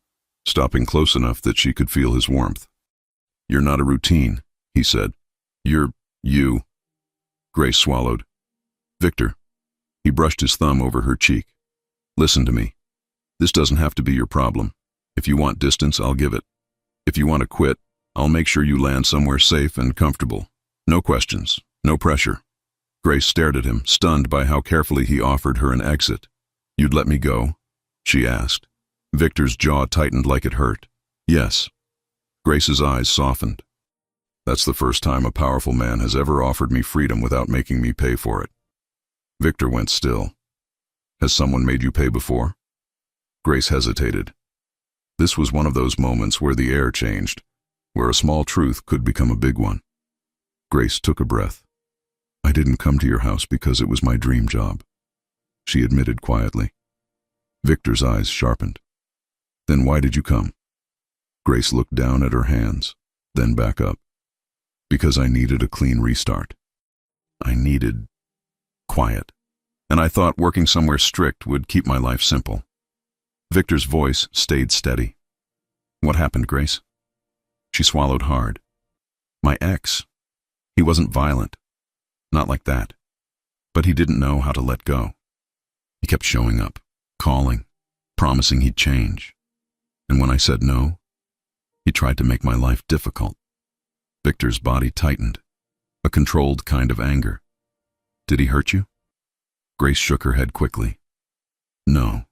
stopping close enough that she could feel his warmth. You're not a routine, he said. You're you. Grace swallowed. Victor. He brushed his thumb over her cheek. Listen to me. This doesn't have to be your problem. If you want distance, I'll give it. If you want to quit, I'll make sure you land somewhere safe and comfortable. No questions, no pressure. Grace stared at him, stunned by how carefully he offered her an exit. You'd let me go? She asked. Victor's jaw tightened like it hurt. Yes. Grace's eyes softened. That's the first time a powerful man has ever offered me freedom without making me pay for it. Victor went still. Has someone made you pay before? Grace hesitated. This was one of those moments where the air changed, where a small truth could become a big one. Grace took a breath. I didn't come to your house because it was my dream job, she admitted quietly. Victor's eyes sharpened. Then why did you come? Grace looked down at her hands, then back up. Because I needed a clean restart. I needed quiet, and I thought working somewhere strict would keep my life simple. Victor's voice stayed steady. What happened, Grace? She swallowed hard. My ex. He wasn't violent. Not like that. But he didn't know how to let go. He kept showing up, calling, promising he'd change. And when I said no, he tried to make my life difficult. Victor's body tightened, a controlled kind of anger. Did he hurt you? Grace shook her head quickly. No.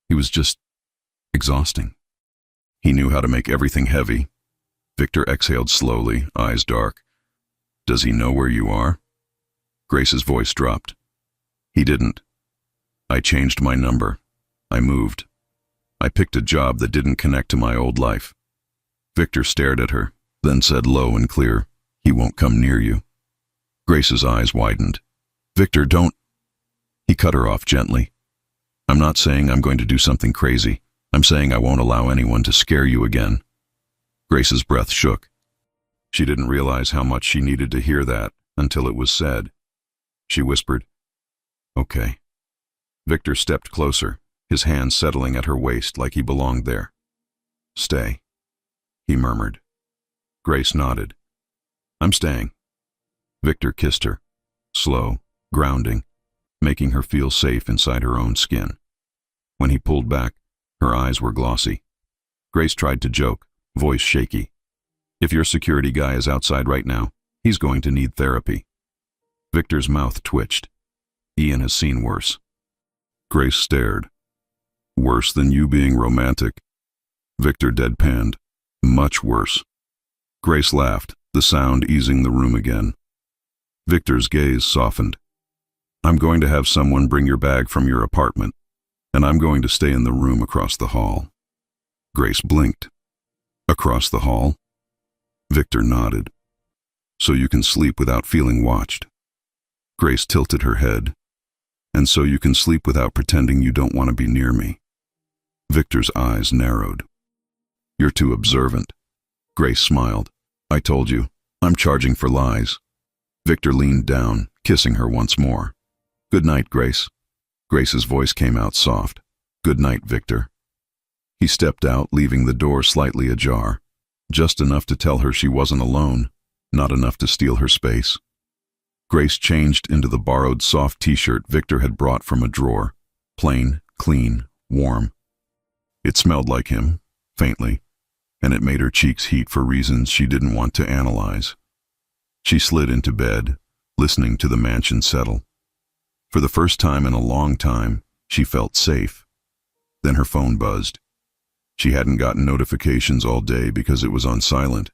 He was just exhausting. He knew how to make everything heavy. Victor exhaled slowly, eyes dark. Does he know where you are? Grace's voice dropped. He didn't. I changed my number. I moved. I picked a job that didn't connect to my old life. Victor stared at her, then said low and clear, he won't come near you. Grace's eyes widened. Victor, don't. He cut her off gently. I'm not saying I'm going to do something crazy. I'm saying I won't allow anyone to scare you again. Grace's breath shook. She didn't realize how much she needed to hear that until it was said. She whispered, Okay. Victor stepped closer, his hand settling at her waist like he belonged there. Stay, he murmured. Grace nodded. I'm staying. Victor kissed her, slow, grounding, making her feel safe inside her own skin. When he pulled back, her eyes were glossy. Grace tried to joke, voice shaky. If your security guy is outside right now, he's going to need therapy. Victor's mouth twitched. Ian has seen worse. Grace stared. Worse than you being romantic? Victor deadpanned. Much worse. Grace laughed, the sound easing the room again. Victor's gaze softened. I'm going to have someone bring your bag from your apartment, and I'm going to stay in the room across the hall. Grace blinked. Across the hall? Victor nodded. So you can sleep without feeling watched. Grace tilted her head. And so you can sleep without pretending you don't want to be near me. Victor's eyes narrowed. You're too observant. Grace smiled. I told you, I'm charging for lies. Victor leaned down, kissing her once more. Good night, Grace. Grace's voice came out soft. Good night, Victor. He stepped out, leaving the door slightly ajar. Just enough to tell her she wasn't alone, not enough to steal her space. Grace changed into the borrowed soft t-shirt Victor had brought from a drawer. Plain, clean, warm. It smelled like him, faintly, and it made her cheeks heat for reasons she didn't want to analyze. She slid into bed, listening to the mansion settle. For the first time in a long time, she felt safe. Then her phone buzzed. She hadn't gotten notifications all day because it was on silent.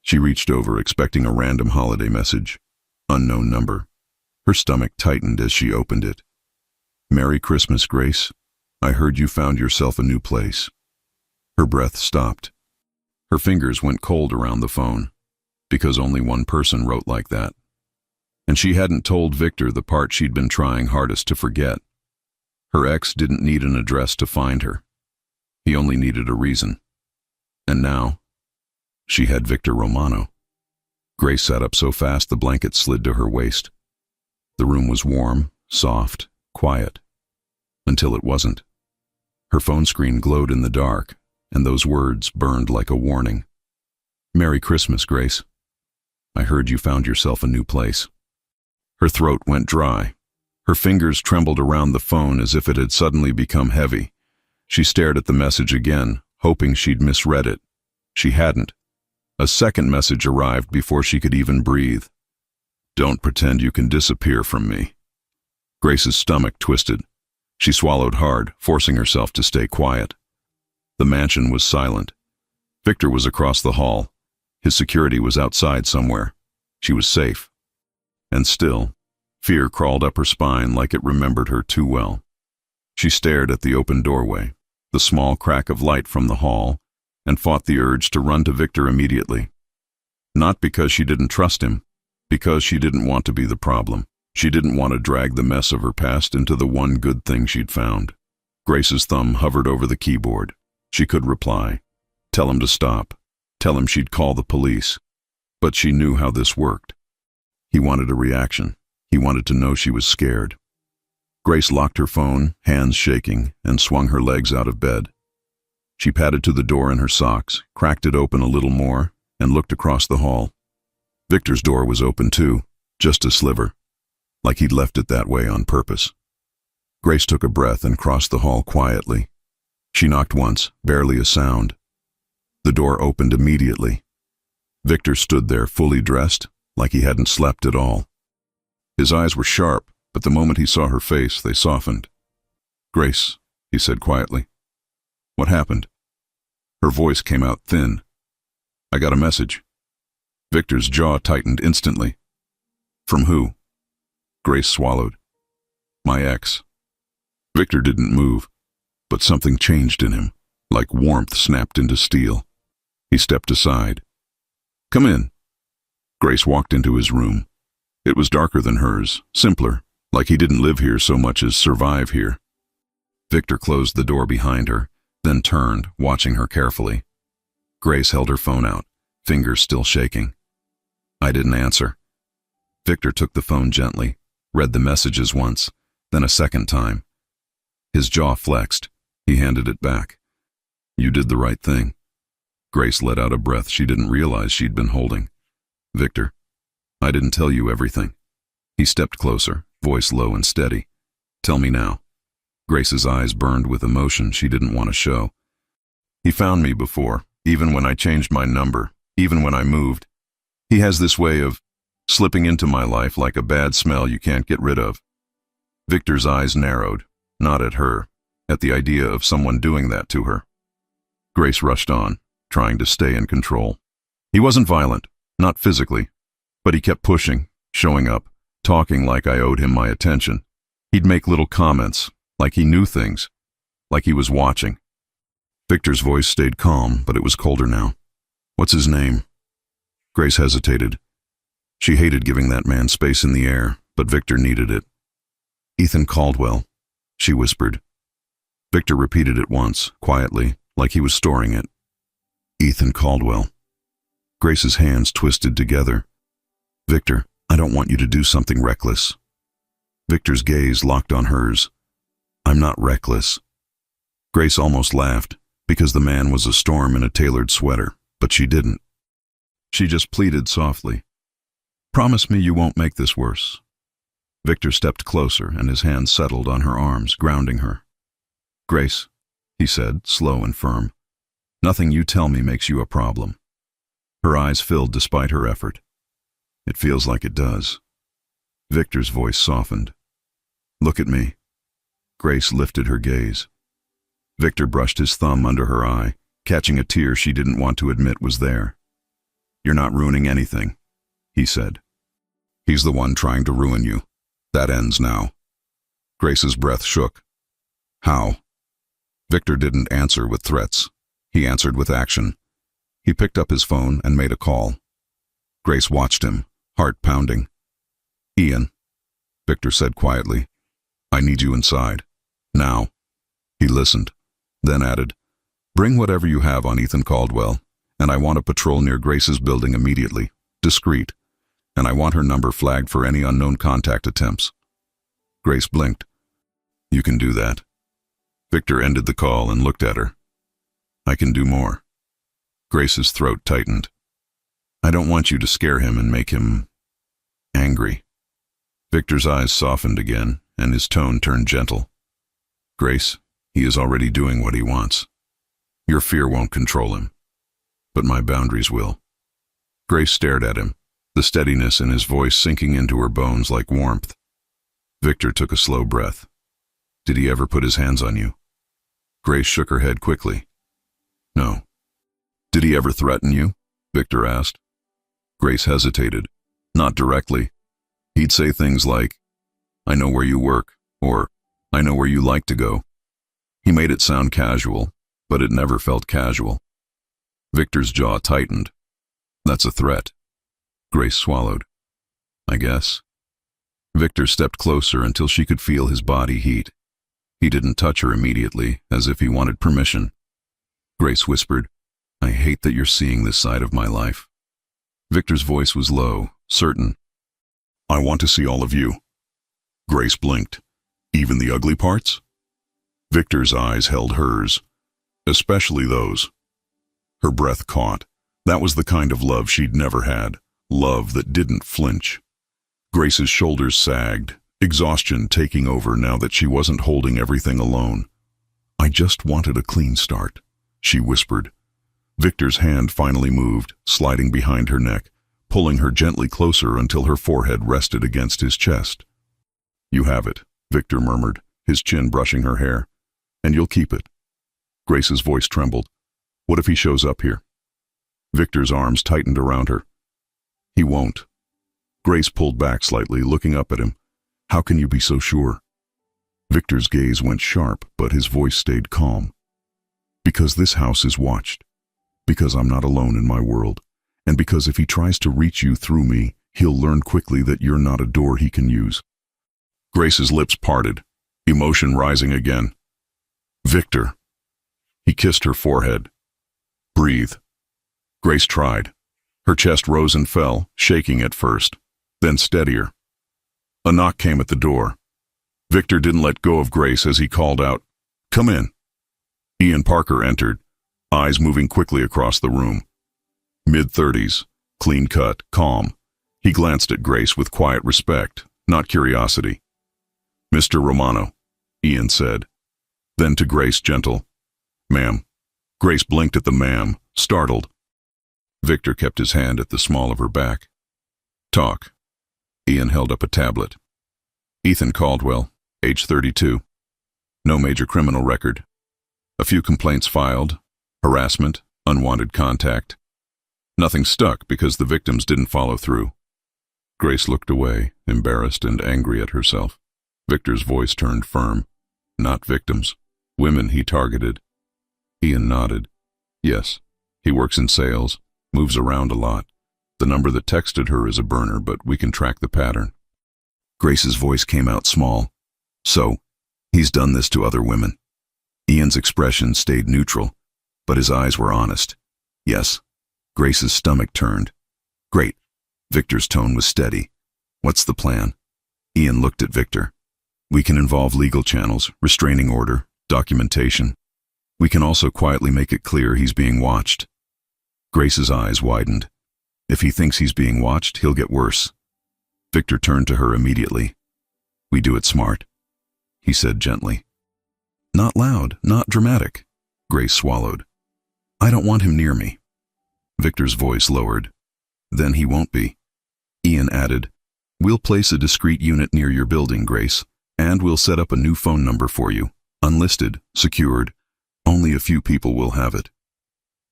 She reached over, expecting a random holiday message. Unknown number. Her stomach tightened as she opened it. Merry Christmas, Grace. I heard you found yourself a new place. Her breath stopped. Her fingers went cold around the phone, because only one person wrote like that. And she hadn't told Victor the part she'd been trying hardest to forget. Her ex didn't need an address to find her. He only needed a reason. And now, she had Victor Romano. Grace sat up so fast the blanket slid to her waist. The room was warm, soft, quiet. Until it wasn't. Her phone screen glowed in the dark, and those words burned like a warning. Merry Christmas, Grace. I heard you found yourself a new place. Her throat went dry. Her fingers trembled around the phone as if it had suddenly become heavy. She stared at the message again, hoping she'd misread it. She hadn't. A second message arrived before she could even breathe. Don't pretend you can disappear from me. Grace's stomach twisted. She swallowed hard, forcing herself to stay quiet. The mansion was silent. Victor was across the hall. His security was outside somewhere. She was safe. And still, fear crawled up her spine like it remembered her too well. She stared at the open doorway, the small crack of light from the hall, and fought the urge to run to Victor immediately. Not because she didn't trust him, because she didn't want to be the problem. She didn't want to drag the mess of her past into the one good thing she'd found. Grace's thumb hovered over the keyboard. She could reply. Tell him to stop. Tell him she'd call the police. But she knew how this worked. He wanted a reaction. He wanted to know she was scared. Grace locked her phone, hands shaking, and swung her legs out of bed. She padded to the door in her socks, cracked it open a little more, and looked across the hall. Victor's door was open too, just a sliver, like he'd left it that way on purpose. Grace took a breath and crossed the hall quietly. She knocked once, barely a sound. The door opened immediately. Victor stood there fully dressed, like he hadn't slept at all. His eyes were sharp, but the moment he saw her face, they softened. Grace, he said quietly. What happened? Her voice came out thin. I got a message. Victor's jaw tightened instantly. From who? Grace swallowed. My ex. Victor didn't move, but something changed in him, like warmth snapped into steel. He stepped aside. Come in. Grace walked into his room. It was darker than hers, simpler, like he didn't live here so much as survive here. Victor closed the door behind her, then turned, watching her carefully. Grace held her phone out, fingers still shaking. I didn't answer. Victor took the phone gently, read the messages once, then a second time. His jaw flexed. He handed it back. You did the right thing. Grace let out a breath she didn't realize she'd been holding. Victor, I didn't tell you everything. He stepped closer, voice low and steady. Tell me now. Grace's eyes burned with emotion she didn't want to show. He found me before, even when I changed my number, even when I moved. He has this way of slipping into my life like a bad smell you can't get rid of. Victor's eyes narrowed, not at her, at the idea of someone doing that to her. Grace rushed on, trying to stay in control. He wasn't violent, not physically, but he kept pushing, showing up, talking like I owed him my attention. He'd make little comments, like he knew things, like he was watching. Victor's voice stayed calm, but it was colder now. What's his name? Grace hesitated. She hated giving that man space in the air, but Victor needed it. Ethan Caldwell, she whispered. Victor repeated it once, quietly, like he was storing it. Ethan Caldwell. Grace's hands twisted together. Victor, I don't want you to do something reckless. Victor's gaze locked on hers. I'm not reckless. Grace almost laughed, because the man was a storm in a tailored sweater, but she didn't. She just pleaded softly. Promise me you won't make this worse. Victor stepped closer, and his hand settled on her arms, grounding her. Grace, he said, slow and firm, nothing you tell me makes you a problem. Her eyes filled despite her effort. It feels like it does. Victor's voice softened. Look at me. Grace lifted her gaze. Victor brushed his thumb under her eye, catching a tear she didn't want to admit was there. You're not ruining anything, he said. He's the one trying to ruin you. That ends now. Grace's breath shook. How? Victor didn't answer with threats. He answered with action. He picked up his phone and made a call. Grace watched him, heart pounding. Ian, Victor said quietly, I need you inside. Now. He listened, then added, bring whatever you have on Ethan Caldwell, and I want a patrol near Grace's building immediately, discreet, and I want her number flagged for any unknown contact attempts. Grace blinked. You can do that. Victor ended the call and looked at her. I can do more. Grace's throat tightened. I don't want you to scare him and make him angry. Victor's eyes softened again, and his tone turned gentle. Grace, he is already doing what he wants. Your fear won't control him, but my boundaries will. Grace stared at him, the steadiness in his voice sinking into her bones like warmth. Victor took a slow breath. Did he ever put his hands on you? Grace shook her head quickly. No. Did he ever threaten you? Victor asked. Grace hesitated. Not directly. He'd say things like, I know where you work, or I know where you like to go. He made it sound casual, but it never felt casual. Victor's jaw tightened. That's a threat. Grace swallowed. I guess. Victor stepped closer until she could feel his body heat. He didn't touch her immediately, as if he wanted permission. Grace whispered, I hate that you're seeing this side of my life. Victor's voice was low, certain. I want to see all of you. Grace blinked. Even the ugly parts? Victor's eyes held hers, especially those. Her breath caught. That was the kind of love she'd never had, love that didn't flinch. Grace's shoulders sagged, exhaustion taking over now that she wasn't holding everything alone. I just wanted a clean start, she whispered. Victor's hand finally moved, sliding behind her neck, pulling her gently closer until her forehead rested against his chest. You have it, Victor murmured, his chin brushing her hair. And you'll keep it. Grace's voice trembled. What if he shows up here? Victor's arms tightened around her. He won't. Grace pulled back slightly, looking up at him. How can you be so sure? Victor's gaze went sharp, but his voice stayed calm. Because this house is watched. Because I'm not alone in my world. And because if he tries to reach you through me, he'll learn quickly that you're not a door he can use. Grace's lips parted, emotion rising again. Victor. He kissed her forehead. Breathe. Grace tried. Her chest rose and fell, shaking at first, then steadier. A knock came at the door. Victor didn't let go of Grace as he called out, Come in. Ian Parker entered, eyes moving quickly across the room. Mid-30s, clean-cut, calm. He glanced at Grace with quiet respect, not curiosity. "Mr. Romano," Ian said. Then to Grace, gentle, "Ma'am." Grace blinked at the ma'am, startled. Victor kept his hand at the small of her back. "Talk." Ian held up a tablet. "Ethan Caldwell, age 32. No major criminal record. A few complaints filed, harassment, unwanted contact. Nothing stuck because the victims didn't follow through." Grace looked away, embarrassed and angry at herself. Victor's voice turned firm. "Not victims. Women he targeted." Ian nodded. "Yes, he works in sales, moves around a lot. The number that texted her is a burner, but we can track the pattern." Grace's voice came out small. "So, he's done this to other women." Ian's expression stayed neutral, but his eyes were honest. "Yes." Grace's stomach turned. "Great." Victor's tone was steady. "What's the plan?" Ian looked at Victor. "We can involve legal channels, restraining order, documentation. We can also quietly make it clear he's being watched." Grace's eyes widened. "If he thinks he's being watched, he'll get worse." Victor turned to her immediately. "We do it smart," he said gently. "Not loud, not dramatic." Grace swallowed. "I don't want him near me." Victor's voice lowered. "Then he won't be." Ian added, "We'll place a discreet unit near your building, Grace, and we'll set up a new phone number for you. Unlisted, secured. Only a few people will have it."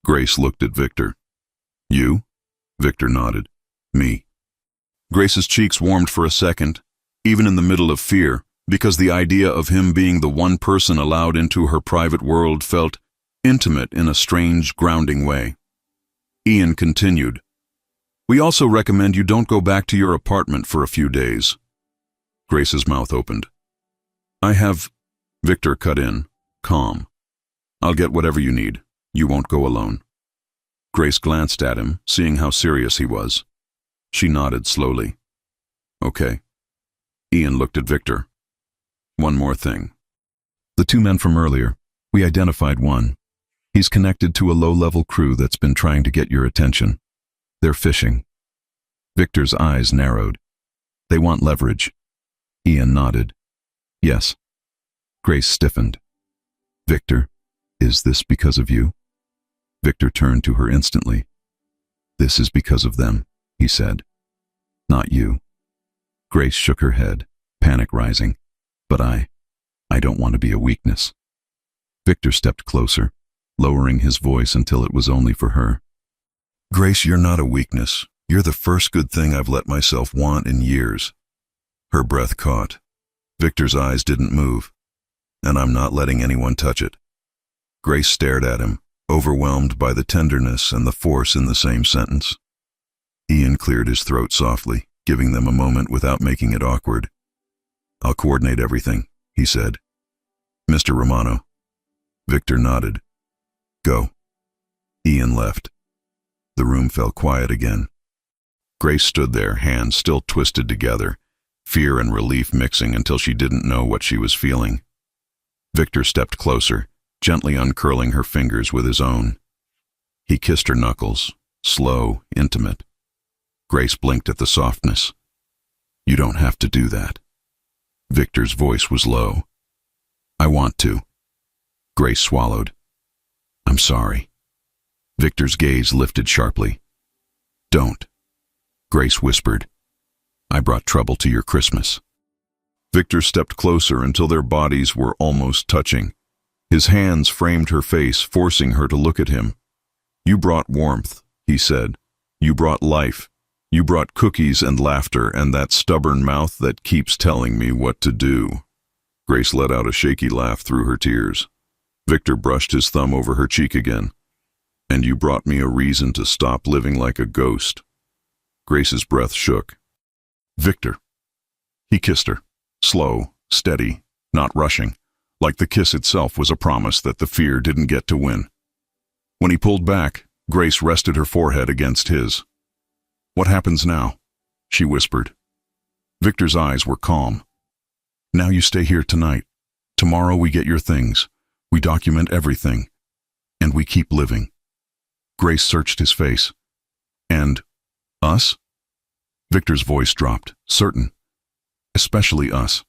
Grace looked at Victor. "You?" Victor nodded. "Me." Grace's cheeks warmed for a second, even in the middle of fear, because the idea of him being the one person allowed into her private world felt intimate in a strange, grounding way. Ian continued, "We also recommend you don't go back to your apartment for a few days." Grace's mouth opened. "I have—" Victor cut in, calm. "I'll get whatever you need. You won't go alone." Grace glanced at him, seeing how serious he was. She nodded slowly. "Okay." Ian looked at Victor. "One more thing. The two men from earlier, we identified one. He's connected to a low-level crew that's been trying to get your attention. They're fishing." Victor's eyes narrowed. "They want leverage." Ian nodded. "Yes." Grace stiffened. "Victor, is this because of you?" Victor turned to her instantly. "This is because of them," he said. "Not you." Grace shook her head, panic rising. "But I don't want to be a weakness." Victor stepped closer, lowering his voice until it was only for her. "Grace, you're not a weakness. You're the first good thing I've let myself want in years." Her breath caught. Victor's eyes didn't move. "And I'm not letting anyone touch it." Grace stared at him, overwhelmed by the tenderness and the force in the same sentence. Ian cleared his throat softly, giving them a moment without making it awkward. "I'll coordinate everything," he said. "Mr. Romano." Victor nodded. "Go." Ian left. The room fell quiet again. Grace stood there, hands still twisted together, fear and relief mixing until she didn't know what she was feeling. Victor stepped closer, gently uncurling her fingers with his own. He kissed her knuckles, slow, intimate. Grace blinked at the softness. "You don't have to do that." Victor's voice was low. "I want to." Grace swallowed. "I'm sorry." Victor's gaze lifted sharply. "Don't." Grace whispered, "I brought trouble to your Christmas." Victor stepped closer until their bodies were almost touching. His hands framed her face, forcing her to look at him. "You brought warmth," he said. "You brought life. You brought cookies and laughter and that stubborn mouth that keeps telling me what to do." Grace let out a shaky laugh through her tears. Victor brushed his thumb over her cheek again. "And you brought me a reason to stop living like a ghost." Grace's breath shook. "Victor." He kissed her, slow, steady, not rushing, like the kiss itself was a promise that the fear didn't get to win. When he pulled back, Grace rested her forehead against his. "What happens now?" she whispered. Victor's eyes were calm. "Now you stay here tonight. Tomorrow we get your things. We document everything. And we keep living. Grace searched his face. And us? Victor's voice dropped. Certain. Especially us.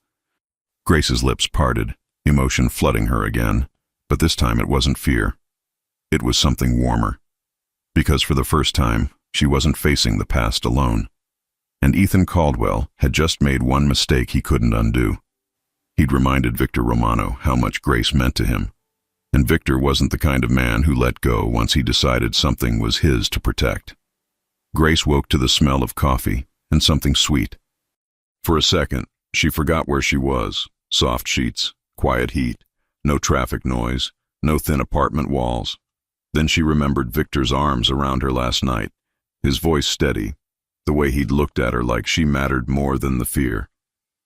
Grace's lips parted, emotion flooding her again, but this time it wasn't fear. It was something warmer. Because for the first time, she wasn't facing the past alone. And Ethan Caldwell had just made one mistake he couldn't undo. He'd reminded Victor Romano how much Grace meant to him. And Victor wasn't the kind of man who let go once he decided something was his to protect. Grace woke to the smell of coffee and something sweet. For a second, she forgot where she was. Soft sheets, quiet heat, no traffic noise, no thin apartment walls. Then she remembered Victor's arms around her last night, his voice steady, the way he'd looked at her like she mattered more than the fear.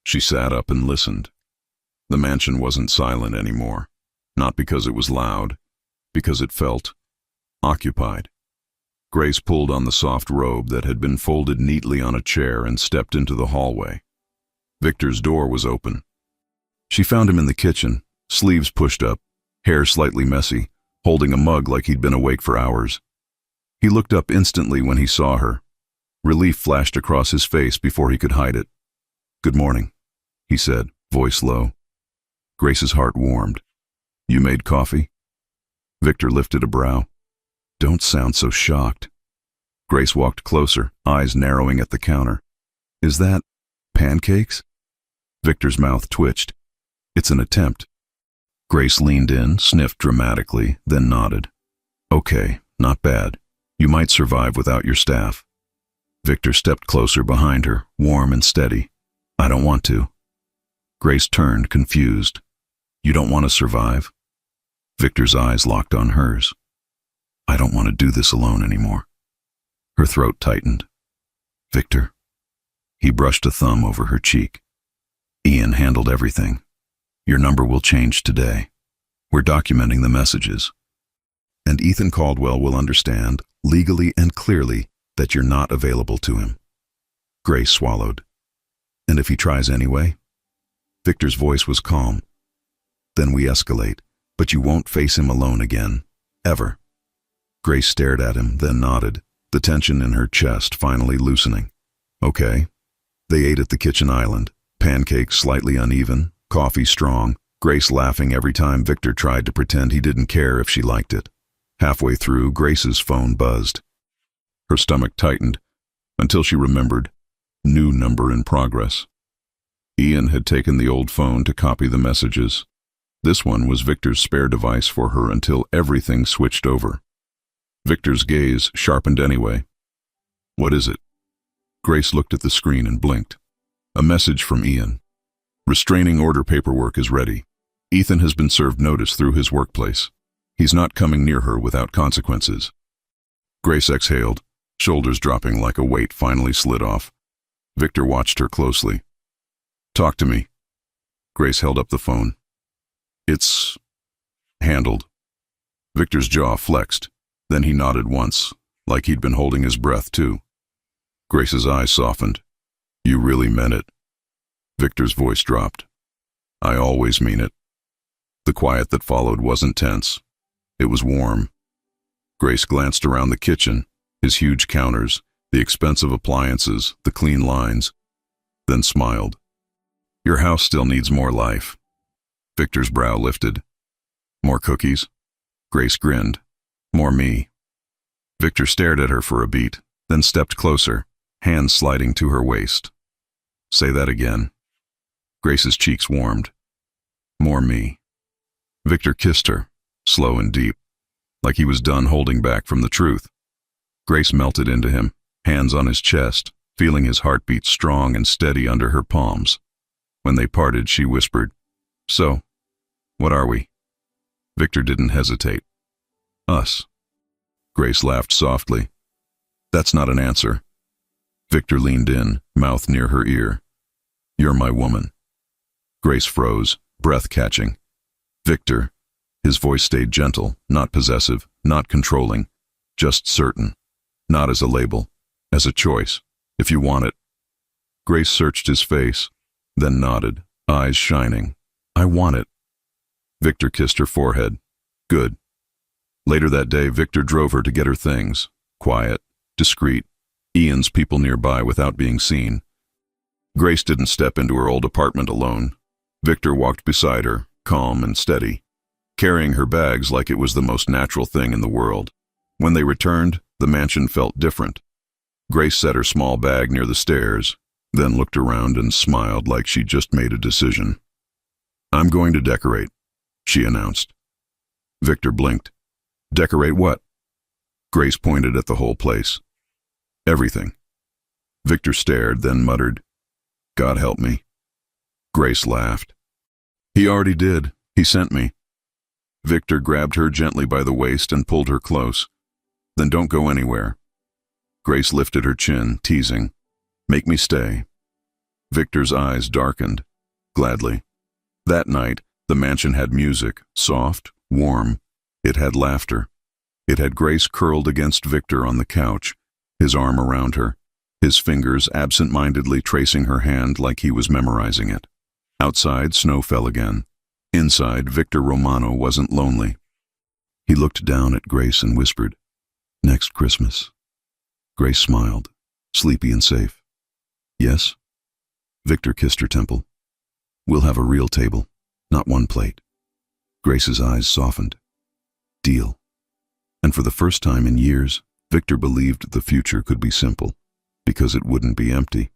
She sat up and listened. The mansion wasn't silent anymore, not because it was loud, because it felt occupied. Grace pulled on the soft robe that had been folded neatly on a chair and stepped into the hallway. Victor's door was open. She found him in the kitchen, sleeves pushed up, hair slightly messy, holding a mug like he'd been awake for hours. He looked up instantly when he saw her. Relief flashed across his face before he could hide it. "Good morning," he said, voice low. Grace's heart warmed. "You made coffee?" Victor lifted a brow. "Don't sound so shocked." Grace walked closer, eyes narrowing at the counter. "Is that pancakes?" Victor's mouth twitched. "It's an attempt." Grace leaned in, sniffed dramatically, then nodded. "Okay, not bad. You might survive without your staff." Victor stepped closer behind her, warm and steady. "I don't want to." Grace turned, confused. "You don't want to survive?" Victor's eyes locked on hers. "I don't want to do this alone anymore." Her throat tightened. "Victor." He brushed a thumb over her cheek. "Ian handled everything. Your number will change today. We're documenting the messages. And Ethan Caldwell will understand, legally and clearly, that you're not available to him." Grace swallowed. "And if he tries anyway?" Victor's voice was calm. "Then we escalate, but you won't face him alone again. Ever." Grace stared at him, then nodded, the tension in her chest finally loosening. "Okay." They ate at the kitchen island, pancakes slightly uneven, coffee strong, Grace laughing every time Victor tried to pretend he didn't care if she liked it. Halfway through, Grace's phone buzzed. Her stomach tightened, until she remembered. New number in progress. Ian had taken the old phone to copy the messages. This one was Victor's spare device for her until everything switched over. Victor's gaze sharpened anyway. "What is it?" Grace looked at the screen and blinked. A message from Ian. "Restraining order paperwork is ready. Ethan has been served notice through his workplace. He's not coming near her without consequences." Grace exhaled, shoulders dropping like a weight finally slid off. Victor watched her closely. "Talk to me." Grace held up the phone. "It's handled." Victor's jaw flexed. Then he nodded once, like he'd been holding his breath too. Grace's eyes softened. "You really meant it." Victor's voice dropped. "I always mean it." The quiet that followed wasn't tense. It was warm. Grace glanced around the kitchen, his huge counters, the expensive appliances, the clean lines, then smiled. "Your house still needs more life." Victor's brow lifted. "More cookies?" Grace grinned. "More me." Victor stared at her for a beat, then stepped closer, hands sliding to her waist. "Say that again." Grace's cheeks warmed. "More me." Victor kissed her, slow and deep, like he was done holding back from the truth. Grace melted into him, hands on his chest, feeling his heartbeat strong and steady under her palms. When they parted, she whispered, "So, what are we?" Victor didn't hesitate. "Us." Grace laughed softly. "That's not an answer." Victor leaned in, mouth near her ear. "You're my woman." Grace froze, breath catching. "Victor." His voice stayed gentle, not possessive, not controlling, just certain. Not as a label, as a choice, if you want it. Grace searched his face, then nodded, eyes shining. "I want it." Victor kissed her forehead. "Good." Later that day, Victor drove her to get her things. Quiet, discreet, Ian's people nearby without being seen. Grace didn't step into her old apartment alone. Victor walked beside her, calm and steady, carrying her bags like it was the most natural thing in the world. When they returned, the mansion felt different. Grace set her small bag near the stairs, then looked around and smiled like she'd just made a decision. "I'm going to decorate," she announced. Victor blinked. "Decorate what?" Grace pointed at the whole place. "Everything." Victor stared, then muttered, "God help me." Grace laughed. "He already did. He sent me." Victor grabbed her gently by the waist and pulled her close. "Then don't go anywhere." Grace lifted her chin, teasing, "Make me stay." Victor's eyes darkened. Gladly. That night, the mansion had music, soft, warm. It had laughter. It had Grace curled against Victor on the couch, his arm around her, his fingers absent-mindedly tracing her hand like he was memorizing it. Outside, snow fell again. Inside, Victor Romano wasn't lonely. He looked down at Grace and whispered, "Next Christmas." Grace smiled, sleepy and safe. "Yes?" Victor kissed her temple. "We'll have a real table, not one plate." Grace's eyes softened. "Deal." And for the first time in years, Victor believed the future could be simple, because it wouldn't be empty.